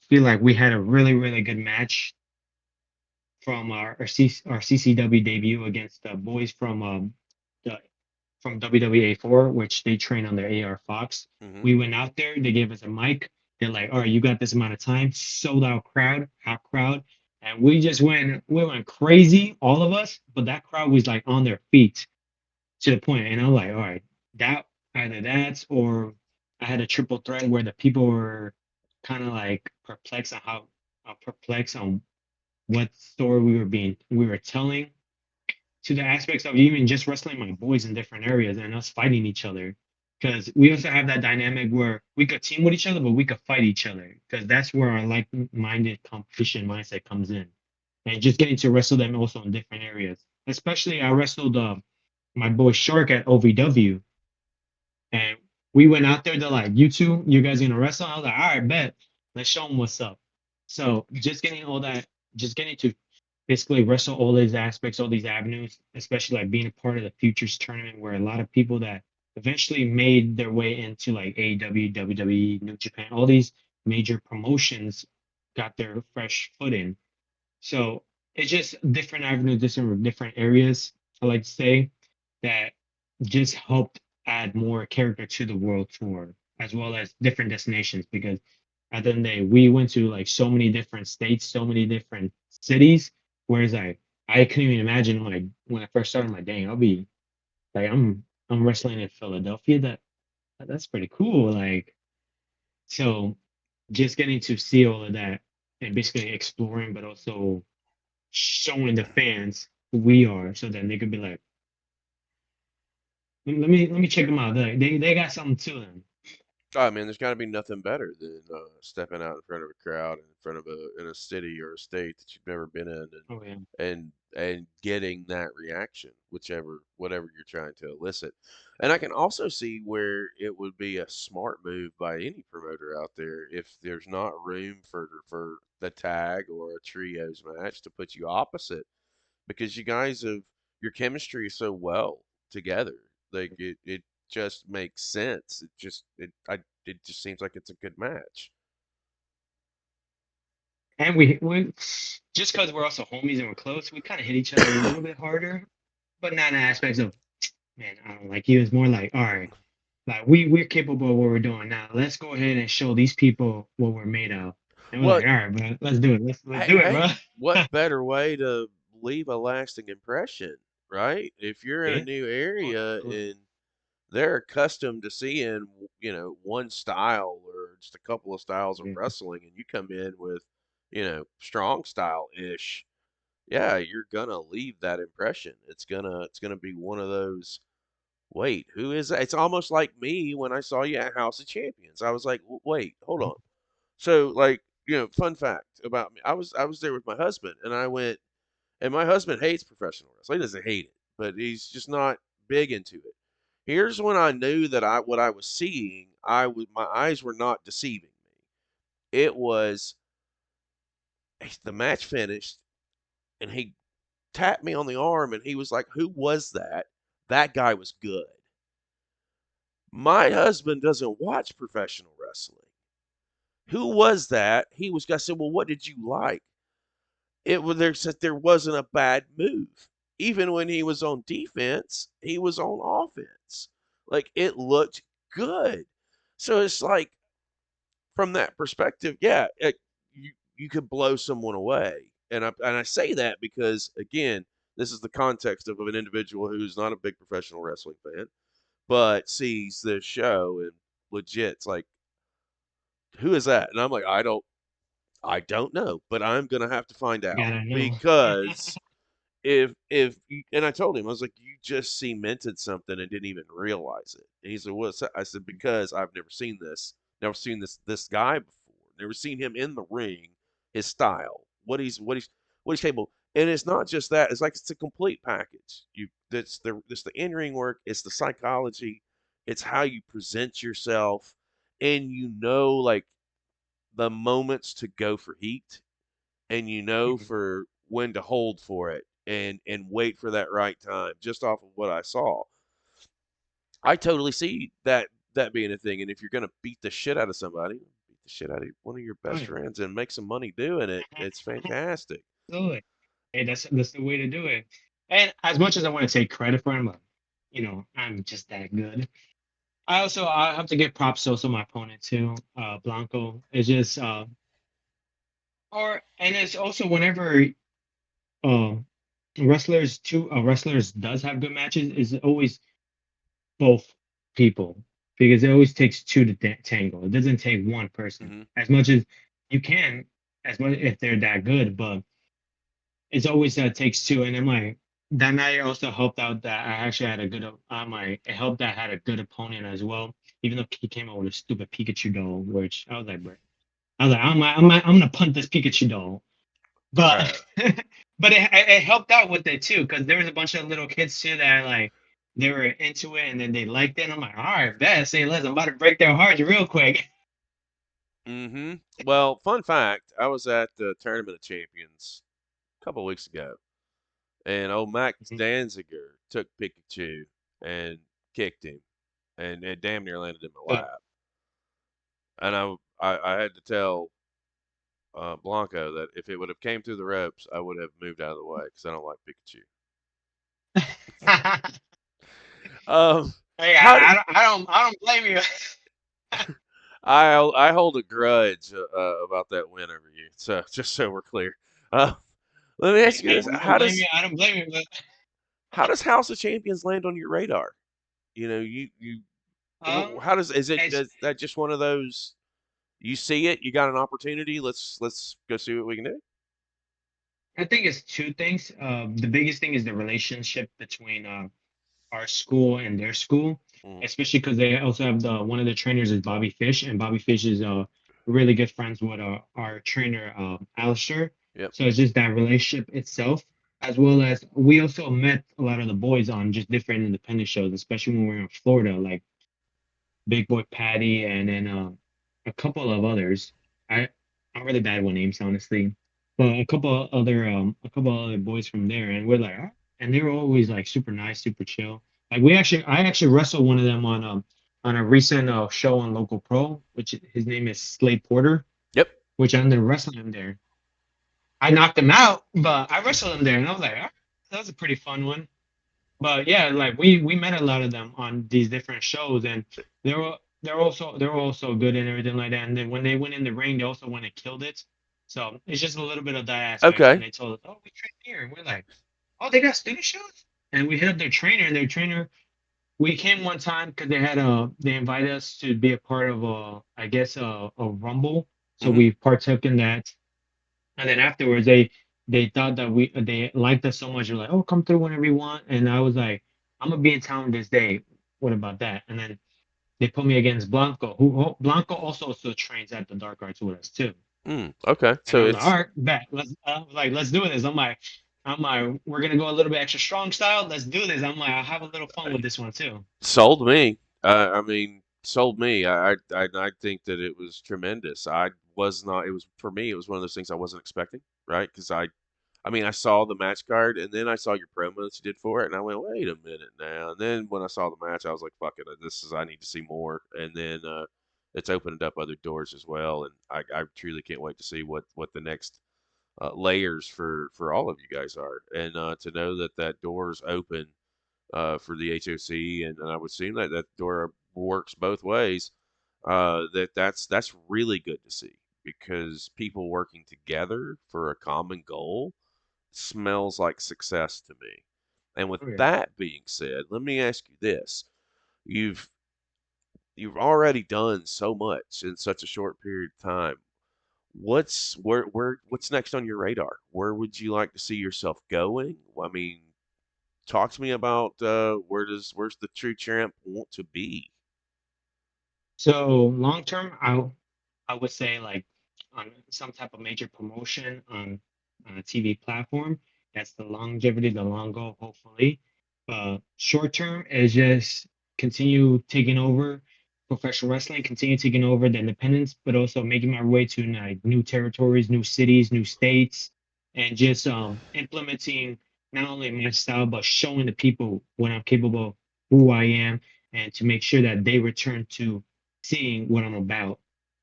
feel like we had a really good match from our CCW debut against the boys the, from WWA4, which they train on their AR Fox. Hmm. We went out there, they gave us a mic. They're like, all right, you got this amount of time, sold out crowd, hot crowd. And we went crazy, all of us, but that crowd was like on their feet to the point. And I'm like, all right, that either that or I had a triple threat where the people were kind of like perplexed on what story we were telling, to the aspects of even just wrestling my boys in different areas and us fighting each other. Because we also have that dynamic where we could team with each other, but we could fight each other. Because that's where our like-minded competition mindset comes in, and just getting to wrestle them also in different areas. Especially, I wrestled my boy Shark at OVW, and we went out there to like, you guys gonna wrestle? I was like, all right, bet. Let's show them what's up. So just getting all that, just getting to basically wrestle all these aspects, all these avenues, especially like being a part of the futures tournament where a lot of people that eventually made their way into like AEW, WWE, New Japan, all these major promotions got their fresh foot in. So it's just different avenues, different areas, I like to say, that just helped add more character to the world tour, as well as different destinations. Because at the end of the day, we went to like so many different states, so many different cities. Whereas I couldn't even imagine like when I first started my day, I'll be like I'm wrestling in Philadelphia. That's pretty cool. Like, so just getting to see all of that and basically exploring, but also showing the fans who we are, so that they could be like, let me check them out. They got something to them. I mean, there's got to be nothing better than stepping out in front of a crowd, in front of in a city or a state that you've never been in, Oh yeah. and getting that reaction, whatever you're trying to elicit. And I can also see where it would be a smart move by any promoter out there if there's not room for the tag or a trios match to put you opposite, because you guys have your chemistry is so well together. Like it just makes sense. It just seems like it's a good match. And we just because we're also homies and we're close, we kind of hit each other a little bit harder, but not in aspects of, man, I don't like you. It's more like, all right, like we're capable of what we're doing now. Let's go ahead and show these people what we're made of. And we're Well, like, all right, bro, let's do it. Let's hey, do it, hey, bro. what better way to leave a lasting impression, right? If you're in a Yeah. new Oh, area absolutely. and they're accustomed to seeing, one style or just a couple of styles of Yeah. wrestling, and you come in with, strong style ish, yeah, you're gonna leave that impression. It's gonna be one of those. Wait, who is that? It's almost like me when I saw you at House of Champions. I was like, wait, hold on. So, like, fun fact about me, I was there with my husband, and I went, and my husband hates professional wrestling. He doesn't hate it, but he's just not big into it. Here's when I knew that what I was seeing, my eyes were not deceiving me. It was the match finished, and he tapped me on the arm, and he was like, "Who was that? That guy was good." My husband doesn't watch professional wrestling. Who was that? I said, "Well, what did you like?" There wasn't a bad move. Even when he was on defense, he was on offense. Like, it looked good. So it's like, from that perspective, yeah, you could blow someone away. And I say that because, again, this is the context of an individual who's not a big professional wrestling fan, but sees this show and legit, it's like, who is that? And I'm like, I don't know, but I'm gonna have to find out, Gotta know. because and I told him, I was like, you just cemented something and didn't even realize it. And he said, what's that? I said, because I've never seen this guy before, never seen him in the ring, his style, what he's capable. And it's not just that; it's like it's a complete package. It's the in ring work, it's the psychology, it's how you present yourself, and like the moments to go for heat, and for when to hold for it, and wait for that right time, just off of what I saw. I totally see that being a thing. And if you're gonna beat the shit out of somebody, beat the shit out of one of your Oh best yeah. friends and make some money doing it, it's fantastic. Absolutely. Hey, that's the way to do it. And as much as I want to take credit for him, I'm just that good. I have to give props to also my opponent too, Blanco. It's just or and it's also whenever uh wrestlers does have good matches, is always both people. because it always takes two to tango. It doesn't take one person. Hmm. As much as you can, as much if they're that good, but it's always takes two. And then like that night also helped out that I actually had a good it helped that I had a good opponent as well. Even though he came out with a stupid Pikachu doll, which I was like, bro, I was like, I'm gonna punt this Pikachu doll, but Right. but it helped out with it too because there was a bunch of little kids too that like they were into it and then they liked it. And I'm like, all right, bet, say less. I'm about to break their hearts real quick. Hmm. Well, fun fact, I was at the Tournament of Champions a couple weeks ago, and old Max Mhm. Danziger took Pikachu and kicked him, and it damn near landed in my So, lap. And I had to tell Blanco that if it would have came through the ropes, I would have moved out of the way because I don't like Pikachu. hey, Um, how do, I don't blame you. I hold a grudge about that win over you. So just so we're clear, uh, let me ask you I this: don't blame you. I don't blame you. But how does House of Champions land on your radar? You know, how does is it it's does that just one of those? You see it, you got an opportunity. Let's go see what we can do. I think it's two things. The biggest thing is the relationship between our school and their school, Mm, especially because they also have the one of the trainers is Bobby Fish, and Bobby Fish is really good friends with our trainer Alister. yep. So it's just that relationship itself, as well as we also met a lot of the boys on just different independent shows, especially when we were in Florida, like Big Boy Patty, and then a couple of others. I I'm really bad with names, honestly, but a couple other boys from there, and we're like, "Ah," and they were always like super nice, super chill. Like I actually wrestled one of them on a recent show on Local Pro, which his name is Slade Porter, Yep. which I ended up wrestling him there. I knocked him out, but I wrestled him there, and I was like, "Ah, that was a pretty fun one." But yeah, like we met a lot of them on these different shows, and they're also good and everything like that. And then when they went in the ring, they also went and killed it. So it's just a little bit of that aspect. And Okay. they told us, "Oh, we train here," and we're like, "Oh, they got student shows." And we hit up their trainer, and their trainer. We came one time because they invited us to be a part of I guess a rumble. So Hmm. we partook in that, and then afterwards, they thought that they liked us so much. They're like, "Oh, come through whenever you want." And I was like, "I'm gonna be in town this day. What about that?" And then they put me against Blanco, who Blanco also still trains at the Dark Arts with us too. Okay. And I So was like, "All it's right, bet. Let's do this." I'm like, we're gonna go a little bit extra strong style. Let's do this. I'm like, I'll have a little fun with this one too. sold me. I mean, sold me. I think that it was tremendous. I was not. It was for me. It was one of those things I wasn't expecting. Right? Because I mean, I saw the match card and then I saw your promo that you did for it, and I went, wait a minute now. And then when I saw the match, I was like, fuck it, I need to see more. And then it's opened up other doors as well, and I truly can't wait to see what the next layers for all of you guys are, and to know that that door's open for the HOC, and I would assume that that door works both ways. That's really good to see because people working together for a common goal smells like success to me. And with Oh yeah. that being said, let me ask you this: you've you've already done so much in such a short period of time. What's next on your radar? Where would you like to see yourself going? I mean, talk to me about where's the True Champ want to be? So long term, I would say like on some type of major promotion on a TV platform. That's the longevity, the long goal, hopefully. Short term is just continue taking over professional wrestling, continue taking over the independents, but also making my way to like new territories, new cities, new states, and just implementing not only my style but showing the people what I'm capable of, who I am, and to make sure that they return to seeing what I'm about.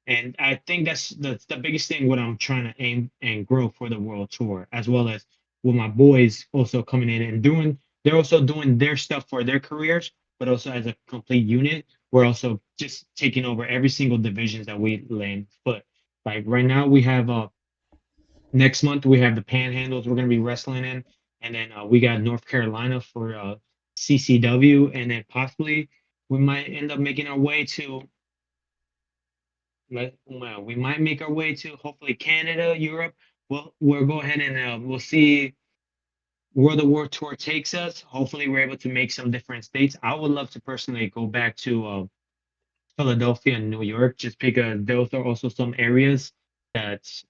And I think that's the biggest thing what I'm trying to aim and grow for the world tour, as well as with my boys also coming in and they're also doing their stuff for their careers, but also as a complete unit, we're also just taking over every single divisions that we land foot. Like right now we have next month we have the Panhandles we're gonna be wrestling in, and then we got North Carolina for CCW, and then possibly we might end up making our way to well, we might make our way to hopefully Canada, Europe. We'll go ahead and we'll see where the World Tour takes us. Hopefully, we're able to make some different states. I would love to personally go back to Philadelphia and New York, just because those are also some areas that's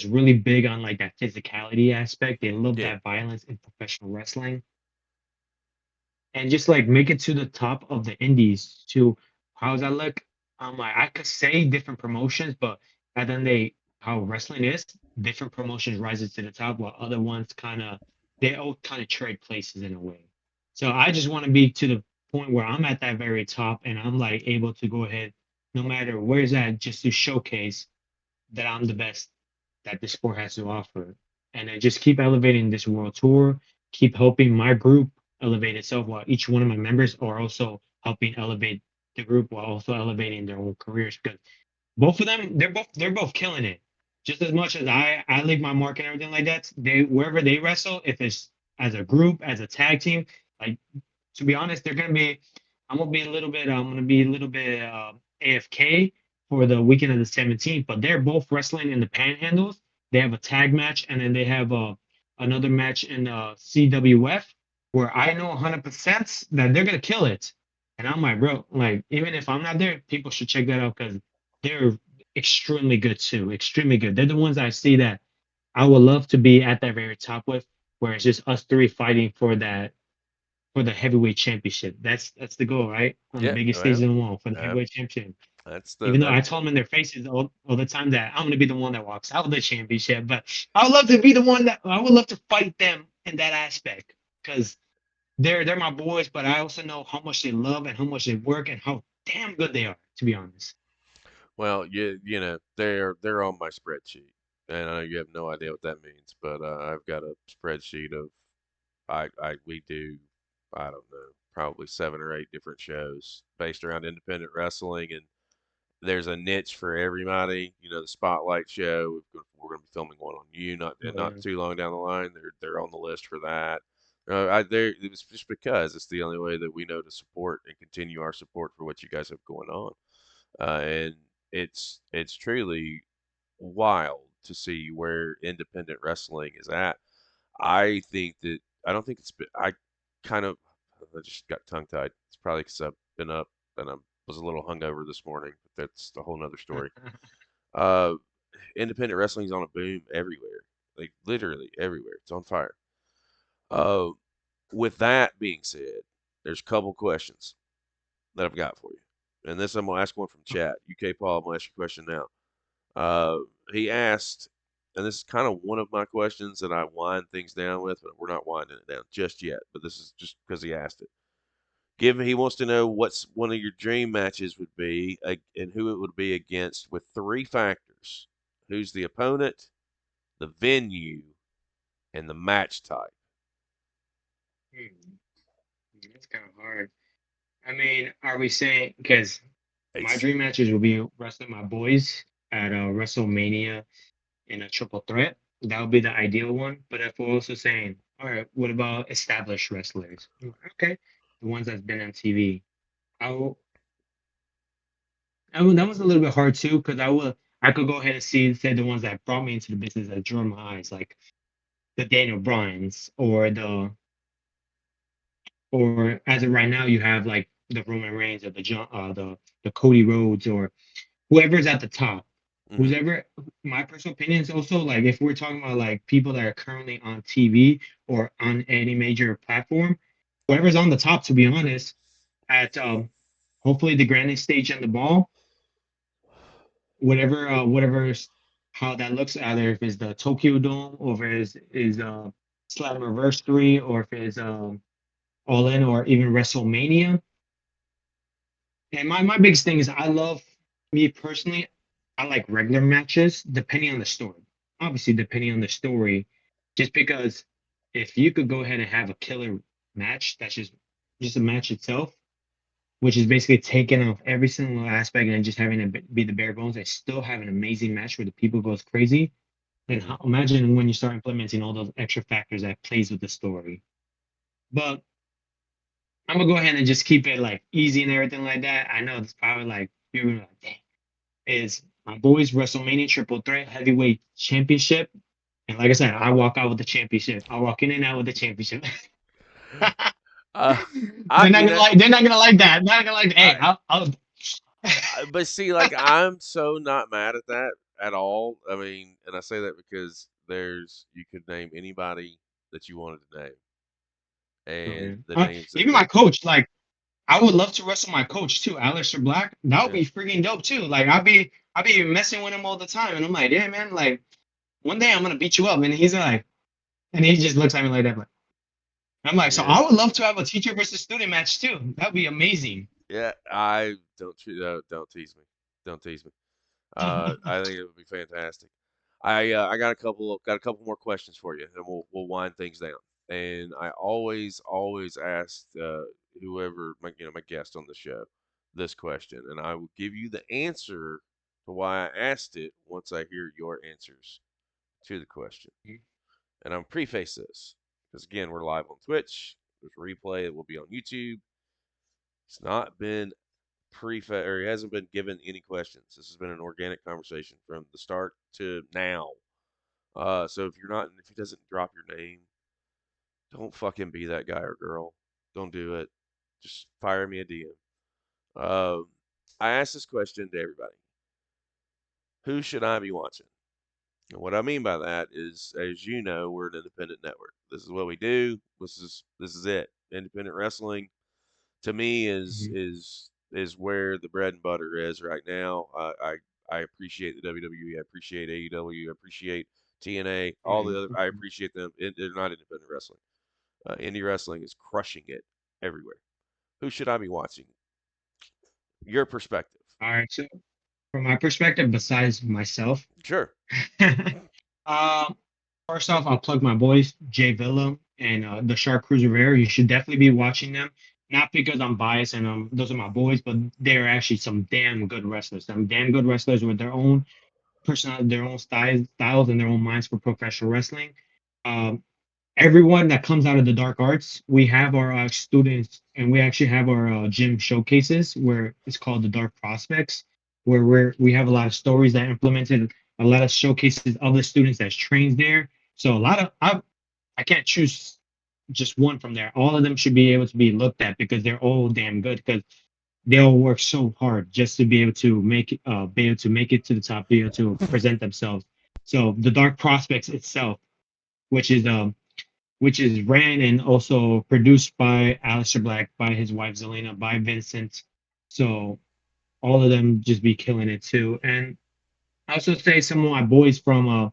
really big on like that physicality aspect. They love Yeah. that violence in professional wrestling, and just like make it to the top of the indies. To how does that look? Like I could say different promotions, but at the end they how wrestling is, different promotions rises to the top, while other ones they all kind of trade places in a way. So I just want to be to the point where I'm at that very top, and I'm like able to go ahead, no matter where's that, just to showcase that I'm the best that this sport has to offer. And then just keep elevating this world tour, keep helping my group elevate itself while each one of my members are also helping elevate the group while also elevating their own careers. Because both of them, they're both killing it. Just as much as I leave my mark and everything like that, they wherever they wrestle, if it's as a group, as a tag team, like to be honest, they're gonna be. I'm gonna be a little bit AFK for the weekend of the 17th. But they're both wrestling in the Panhandles. They have a tag match, and then they have another match in CWF, where I know 100% that they're gonna kill it. And I'm like, bro, like even if I'm not there, people should check that out because they're extremely good too. Extremely good. They're the ones I see that I would love to be at that very top with, where it's just us three fighting for the heavyweight championship. That's the goal, right? On the Yeah. biggest stage Well, in the world for the uh, heavyweight championship. that's the Even though that. I told them in their faces all the time that I'm gonna be the one that walks out of the championship, but I would love to be the one that I would love to fight them in that aspect because they're my boys, but I also know how much they love and how much they work and how damn good they are, to be honest. Well, you know they're on my spreadsheet, and I know you have no idea what that means, but I've got a spreadsheet of we do I don't know probably 7 or 8 different shows based around independent wrestling, and there's a niche for everybody. You know, the spotlight show we're going to be filming one on you not Yeah. too long down the line. They're on the list for that. It was just because it's the only way that we know to support and continue our support for what you guys have going on, and it's truly wild to see where independent wrestling is at. I think that I don't think it's been. Kind of I just got tongue tied. It's probably because I've been up and I was a little hungover this morning, but that's a whole nother story. Uh, Independent wrestling's on a boom everywhere, like literally everywhere. It's on fire. Uh, with that being said, there's a couple questions that I've got for you, and this I'm gonna ask one from chat. UK Paul, I'm gonna ask you a question now. Uh, he asked, and this is kind of one of my questions that I wind things down with, but we're not winding it down just yet. But this is just because he asked it. Given he wants to know what's one of your dream matches would be and who it would be against with 3 factors: who's the opponent, the venue, and the match type. Hmm, that's kind of hard. I mean, are we saying because my It's dream matches will be wrestling my boys at WrestleMania in a triple threat? That would be the ideal one. But if we're also saying, all right, what about established wrestlers? Okay, the ones that's been on TV. I will. That was a little bit hard too because I could go ahead and say the ones that brought me into the business that drew my eyes, like the Daniel Bryans or as of right now you have like the Roman Reigns or the Cody Rhodes or whoever's at the top. mm-hmm, Whoever, my personal opinion is also like if we're talking about like people that are currently on TV or on any major platform, whoever's on the top, to be honest, at hopefully the grandest stage on the ball, whatever's how that looks, either if it's the Tokyo Dome or if it's Slammiversary or if it's All In or even WrestleMania. And my biggest thing is I love me personally, I like regular matches depending on the story. Obviously, depending on the story, just because if you could go ahead and have a killer match, that's just a match itself, which is basically taking off every single aspect and just having it be the bare bones and still have an amazing match where the people goes crazy. Then mm-hmm. imagine when you start implementing all those extra factors that plays with the story. But I'm gonna go ahead and just keep it like easy and everything like that. I know it's probably like you're like, dang, is my boys WrestleMania Triple Threat Heavyweight Championship. And like I said, I walk out with the championship. I walk in and out with the championship. Uh, I you know They're not gonna like that. They're not gonna like. Hey, I, I'll but see, like I'm so not mad at that at all. I mean, and I say that because you could name anybody that you wanted to name, and the names that even my coach, like I would love to wrestle my coach too, Alister Black. That would yeah be freaking dope too. Like I'd be messing with him all the time, and I'm like, yeah, man, like one day I'm gonna beat you up, and he's like, and he just looks at me like that, like I'm like, so yeah I would love to have a teacher versus student match too. That'd be amazing. yeah. I don't tease me, don't tease me. I think it would be fantastic. I got a couple more questions for you, and we'll wind things down. And I always ask whoever my guest on the show this question, and I will give you the answer to why I asked it once I hear your answers to the question. And I'm preface this because again we're live on Twitch. There's a replay. It will be on YouTube. It's not been or he hasn't been given any questions. This has been an organic conversation from the start to now. So if he doesn't drop your name, don't fucking be that guy or girl. Don't do it. Just fire me a DM. I asked this question to everybody. Who should I be watching? And what I mean by that is, as you know, we're an independent network. This is what we do. This is it. Independent wrestling to me Mhm. is where the bread and butter is right now. I appreciate the WWE. I appreciate AEW. I appreciate TNA. All the Right. other. I appreciate them. They're not independent wrestling. Indie wrestling is crushing it everywhere. Who should I be watching? Your perspective. All right. So from my perspective, besides myself, Sure. um, first off, I'll plug my boys, Jay Villa and the Shark Cruiser Rare. You should definitely be watching them. Not because I'm biased and those are my boys, but they're actually some damn good wrestlers. Some damn good wrestlers with their own personality, their own styles, and their own minds for professional wrestling. Um, everyone that comes out of the dark arts, we have our students, and we actually have our gym showcases where it's called the Dark Prospects, where we have a lot of stories that implemented, a lot of showcases of the students that's trained there. So a lot of I can't choose just one from there. All of them should be able to be looked at because they're all damn good because they all work so hard just to be able to make it to the top, be able to present themselves. So the Dark Prospects itself, which is which is ran and also produced by Alister Black, by his wife Zelena, by Vincent. So all of them just be killing it too. And I also say some of my boys from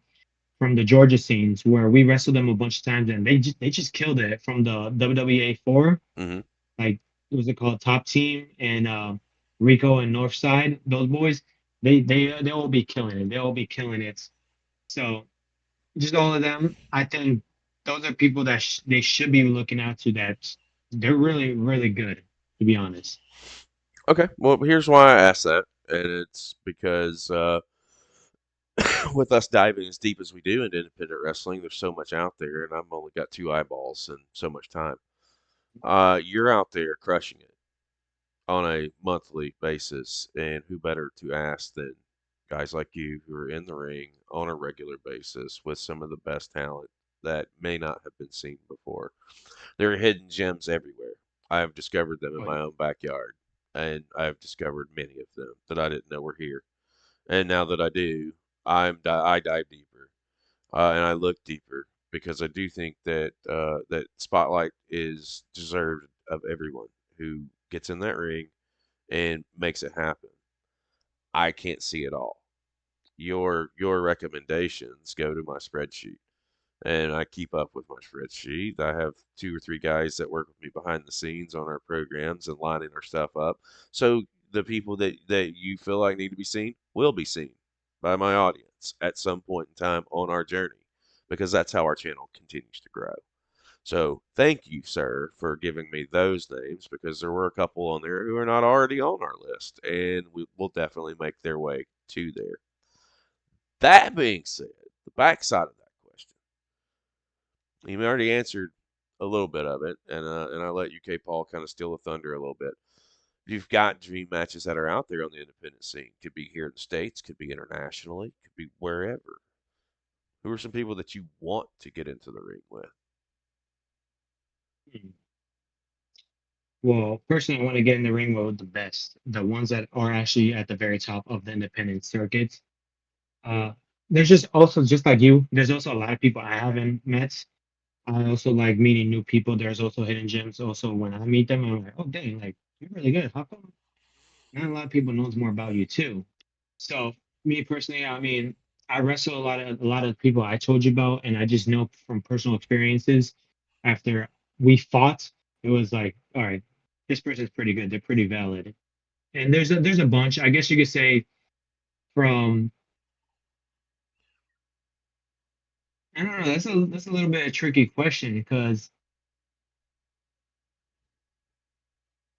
the Georgia scenes where we wrestled them a bunch of times and they just killed it from the WWA 4. Hmm. Like what was it called? Top Team and Rico and Northside. Those boys, they all be killing it. They all be killing it. So just all of them. I think those are people that they should be looking out to. That they're really really good, to be honest. Okay. Well, here's why I asked that, and it's because with us diving as deep as we do into independent wrestling, there's so much out there, and I've only got two eyeballs and so much time. You're out there crushing it on a monthly basis, and who better to ask than guys like you who are in the ring on a regular basis with some of the best talent that may not have been seen before. There are hidden gems everywhere. I have discovered them in But my own backyard, and I have discovered many of them that I didn't know were here. And now that I do, I dive deeper and I look deeper because I do think that that spotlight is deserved of everyone who gets in that ring and makes it happen. I can't see it all. Your recommendations go to my spreadsheet, and I keep up with my spreadsheet. I have two or three guys that work with me behind the scenes on our programs and lining our stuff up. So the people that you feel like need to be seen will be seen by my audience at some point in time on our journey because that's how our channel continues to grow. So thank you, sir, for giving me those names because there were a couple on there who are not already on our list, and we will definitely make their way to there. That being said, the backside of that question, you already answered a little bit of it, and I let UK Paul kind of steal the thunder a little bit. You've got dream matches that are out there on the independent scene. Could be here in the States, could be internationally, could be wherever. Who are some people that you want to get into the ring with? Hmm. Well, personally, I want to get in the ring with the best, the ones that are actually at the very top of the independent circuits. Uh, there's just also, just like you, there's also a lot of people I haven't met. I also like meeting new people. There's also hidden gems. Also, when I meet them, I'm like, oh dang, like you're really good. How come not a lot of people knows more about you too? So me personally, I mean, I wrestle a lot of people I told you about, and I just know from personal experiences. After we fought, it was like, all right, this person's pretty good. They're pretty valid. And there's a bunch. I guess you could say from I don't know. That's a little bit of a tricky question because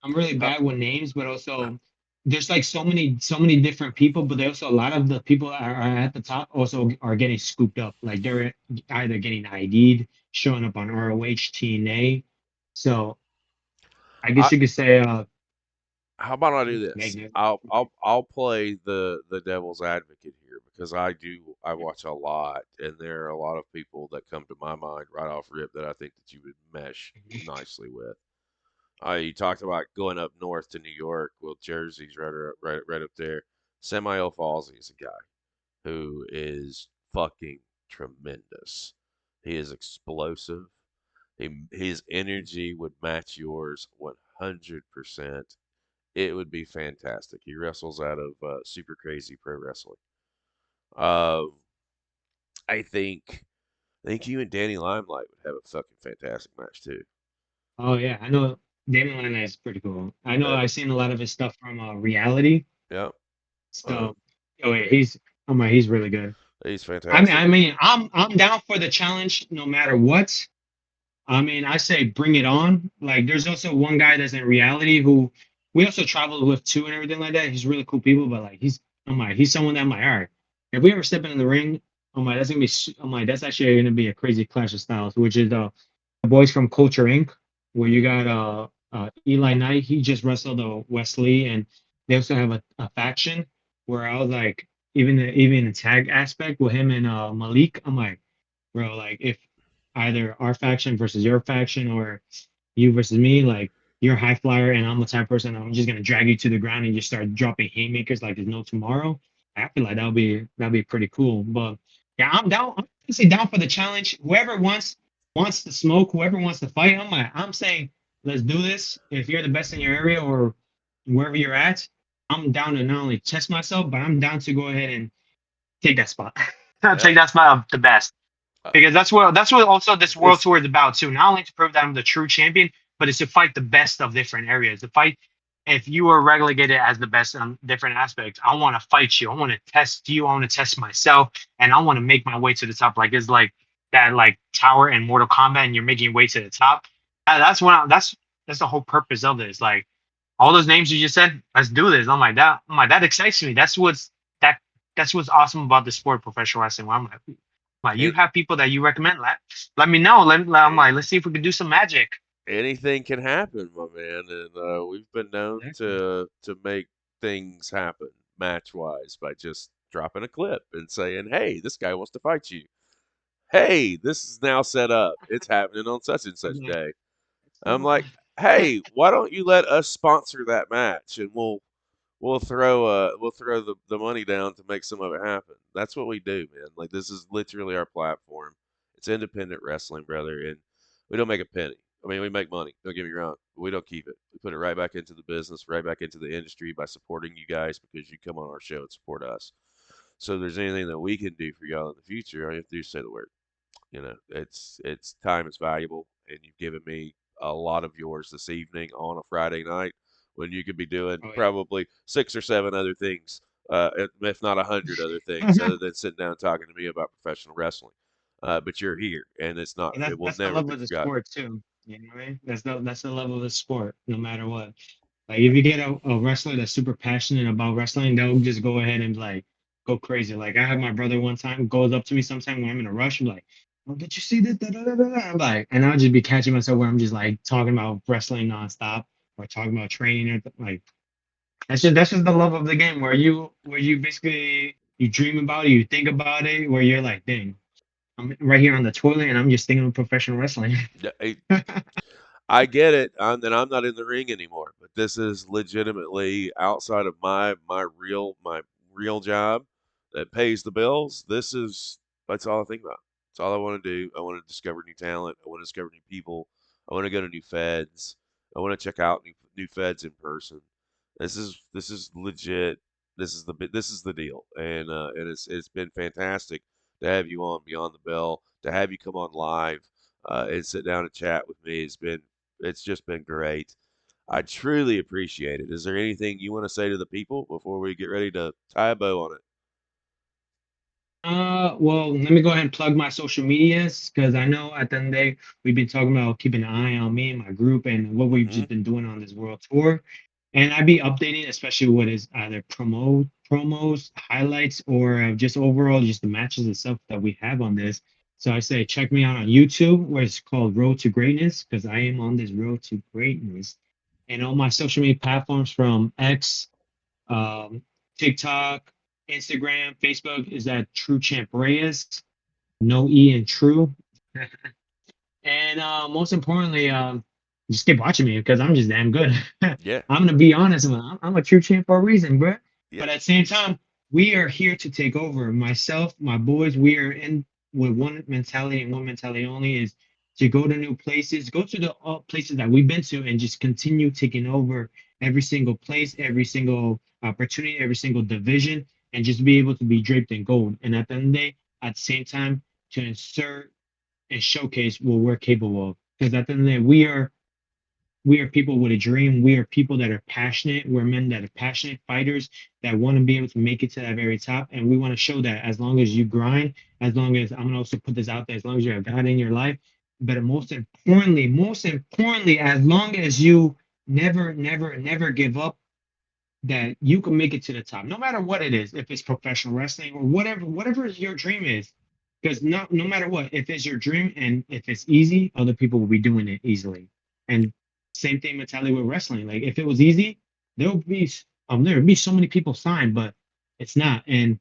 I'm really Uh, bad with names, but also there's like so many different people, but there's also a lot of the people are at the top also are getting scooped up. Like they're either getting ID'd, showing up on ROH, TNA. So I I, guess you could say how about I do like this? I'll play the devil's advocate here because I watch a lot, and there are a lot of people that come to my mind right off rip that I think that you would mesh nicely with. You talked about going up north to New York. Well, Jersey's right up there. Samael Falsey is a guy who is fucking tremendous. He is explosive. His energy would match yours 100%. It would be fantastic. He wrestles out of Super Crazy Pro Wrestling. Uh, I think I think you and Danny Limelight would have a fucking fantastic match too. oh yeah, I know Damon Lana is pretty cool. I know Uh, I've seen a lot of his stuff from reality. yeah, uh, So oh yeah, he's really good. he's I mean, fantastic. I mean, I'm down for the challenge no matter what. I mean, I say bring it on. Like, there's also one guy that's in reality who we also traveled with too and everything like that. He's really cool people, but like, he's someone that I'm like, all right, if we ever step into the ring, that's actually gonna be a crazy clash of styles, which is the boys from Culture Inc., where you got Eli Knight. He just wrestled Wesley, and they also have a faction where I was like, even the tag aspect with him and Malik, I'm like, bro, like if either our faction versus your faction or you versus me, like you're a high flyer and I'm the type of person I'm just gonna drag you to the ground and just start dropping haymakers like there's no tomorrow. I feel like that'll be pretty cool. But yeah, I'm down. I'm honestly down for the challenge. Whoever wants to smoke, whoever wants to fight, I'm saying let's do this. If you're the best in your area or wherever you're at, I'm down to not only test myself, but I'm down to go ahead and take that spot. Yeah, Take that spot of the best uh, because that's what also this world it's tour is about too. Not only to prove that I'm the true champion, but it's to fight the best of different areas. To fight if you are relegated as the best on different aspects, I want to fight you. I want to test you. I want to test myself, and I want to make my way to the top. Like it's like that, like tower in Mortal Kombat, and you're making your way to the top. That's the whole purpose of this. Like all those names you just said, let's do this. I'm like that excites me. That that's what's awesome about the sport of professional wrestling. Where I'm like, you it, have people that you recommend. Let me know. I'm like, let's see if we can do some magic. anything can happen, my man, and we've been known Exactly. to make things happen match wise by just dropping a clip and saying, "Hey, this guy wants to fight you. Hey, this is now set up. It's happening on such and such I'm like, day." I'm so, like, "Hey, why don't you let us sponsor that match and we'll throw the money down to make some of it happen." That's what we do, man. Like this is literally our platform. It's independent wrestling, brother, and we don't make a penny. I mean, we make money. Don't get me wrong, but we don't keep it. We put it right back into the business, right back into the industry by supporting you guys because you come on our show and support us. So if there's anything that we can do for y'all in the future, all you have to do is say the word. You know, it's time is valuable, and you've given me a lot of yours this evening on a Friday night when you could be doing oh probably 6 or 7 other things, if not 100 other yeah. things, other than sitting down and talking to me about professional wrestling. But you're here, and And it will that's the never love be of the forgotten. sport too. You know what I mean? That's the level of the sport, no matter what. Like if you get a wrestler that's super passionate about wrestling, they'll just go ahead and like go crazy. Like I had my brother one time goes up to me sometime when I'm in a rush. I'm like, "Oh, did you see this?" Da, da, da, da, da." I'm like, and I'll just be catching myself where I'm just like talking about wrestling nonstop or talking about training or like that's just the love of the game where you basically you dream about it, you think about it, where you're like, dang, I'm right here on the toilet and I'm just thinking of professional wrestling. Yeah, I get it. I'm not in the ring anymore, but this is legitimately outside of my real job that pays the bills. That's all I think about. That's all I want to do. I want to discover new talent. I want to discover new people. I want to go to new feds. I want to check out new feds in person. This is legit. This is the deal, and it's been fantastic to have you on Beyond the Bell, to have you come on live and sit down and chat with me. It's just been great. I truly appreciate it. Is there anything you want to say to the people before we get ready to tie a bow on it? Well, let me go ahead and plug my social medias because I know at the end of the day we've been talking about keeping an eye on me and my group and what we've Hmm. just been doing on this world tour. And I'd be updating, especially what is either promos, highlights, or just overall just the matches itself that we have on this. So I say check me out on YouTube, where it's called Road to Greatness, because I am on this road to greatness. And all my social media platforms from X, um, TikTok, Instagram, Facebook is at Tru Champ Reyes, no E in True. And most importantly, just keep watching me because I'm just damn good. I'm Yeah, gonna be honest, I'm a true champ for a reason, bro. yeah, But at the same time, we are here to take over. Myself, my boys, we are in with one mentality and one mentality only is to go to new places, go to the places that we've been to, and just continue taking over every single place, every single opportunity, every single division, and just be able to be draped in gold. And at the end of the day, at the same time, to insert and showcase what we're capable of. Because at the end of the day, we are people with a dream. We are people that are passionate. We're men that are passionate fighters that want to be able to make it to that very top. And we want to show that as long as you grind, as long as I'm gonna also put this out there, as long as you have God in your life, but most importantly, as long as you never, never, never give up, that you can make it to the top, no matter what it is, if it's professional wrestling or whatever your dream is. Because no matter what, if it's your dream and if it's easy, other people will be doing it easily. And same thing mentality with wrestling. Like if it was easy, there would be so many people signed, but it's not. And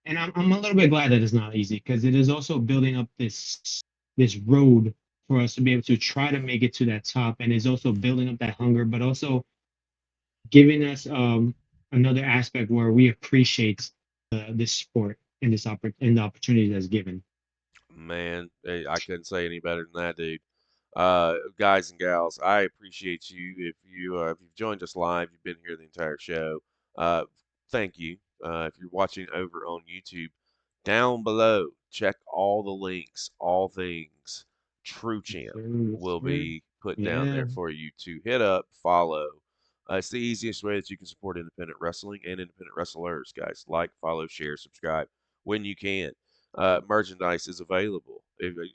I'm a little bit glad that it's not easy because it is also building up this road for us to be able to try to make it to that top, and is also building up that hunger, but also giving us another aspect where we appreciate this sport and and the opportunity that's given. man, I couldn't say any better than that, dude. Guys and gals, I appreciate you. If you've joined us live, you've been here the entire show. Uh, Thank you. If you're watching over on YouTube, down below, check all the links, all things. True Champ Yes, will sir. be put down Yeah. there for you to hit up, follow. It's the easiest way that you can support independent wrestling and independent wrestlers, guys. Like, follow, share, subscribe when you can. Merchandise is available. If you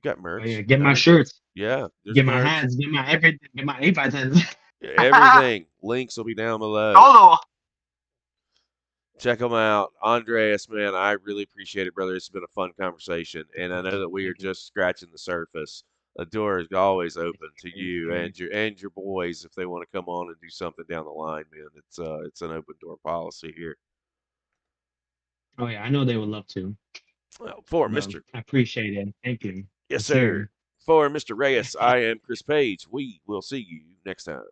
got Oh yeah. merch, Get my Andres? shirts, Yeah, there's get my merch. hats, get my everything, get my 8x10s. Everything. Links will be down below. Todo. Check them out. Andreas, man, I really appreciate it, brother. It's been a fun conversation, and I know that we are Thank you. just scratching the surface. The door is always open to Yes, you sir. and your boys if they want to come on and do something down the line, man. It's an open door policy here. Oh yeah, I know they would love to, Well, for but Mr. I appreciate it. Thank you. Yes, Yes, sir. sir. For Mr. Reyes, I am Chris Page. We will see you next time.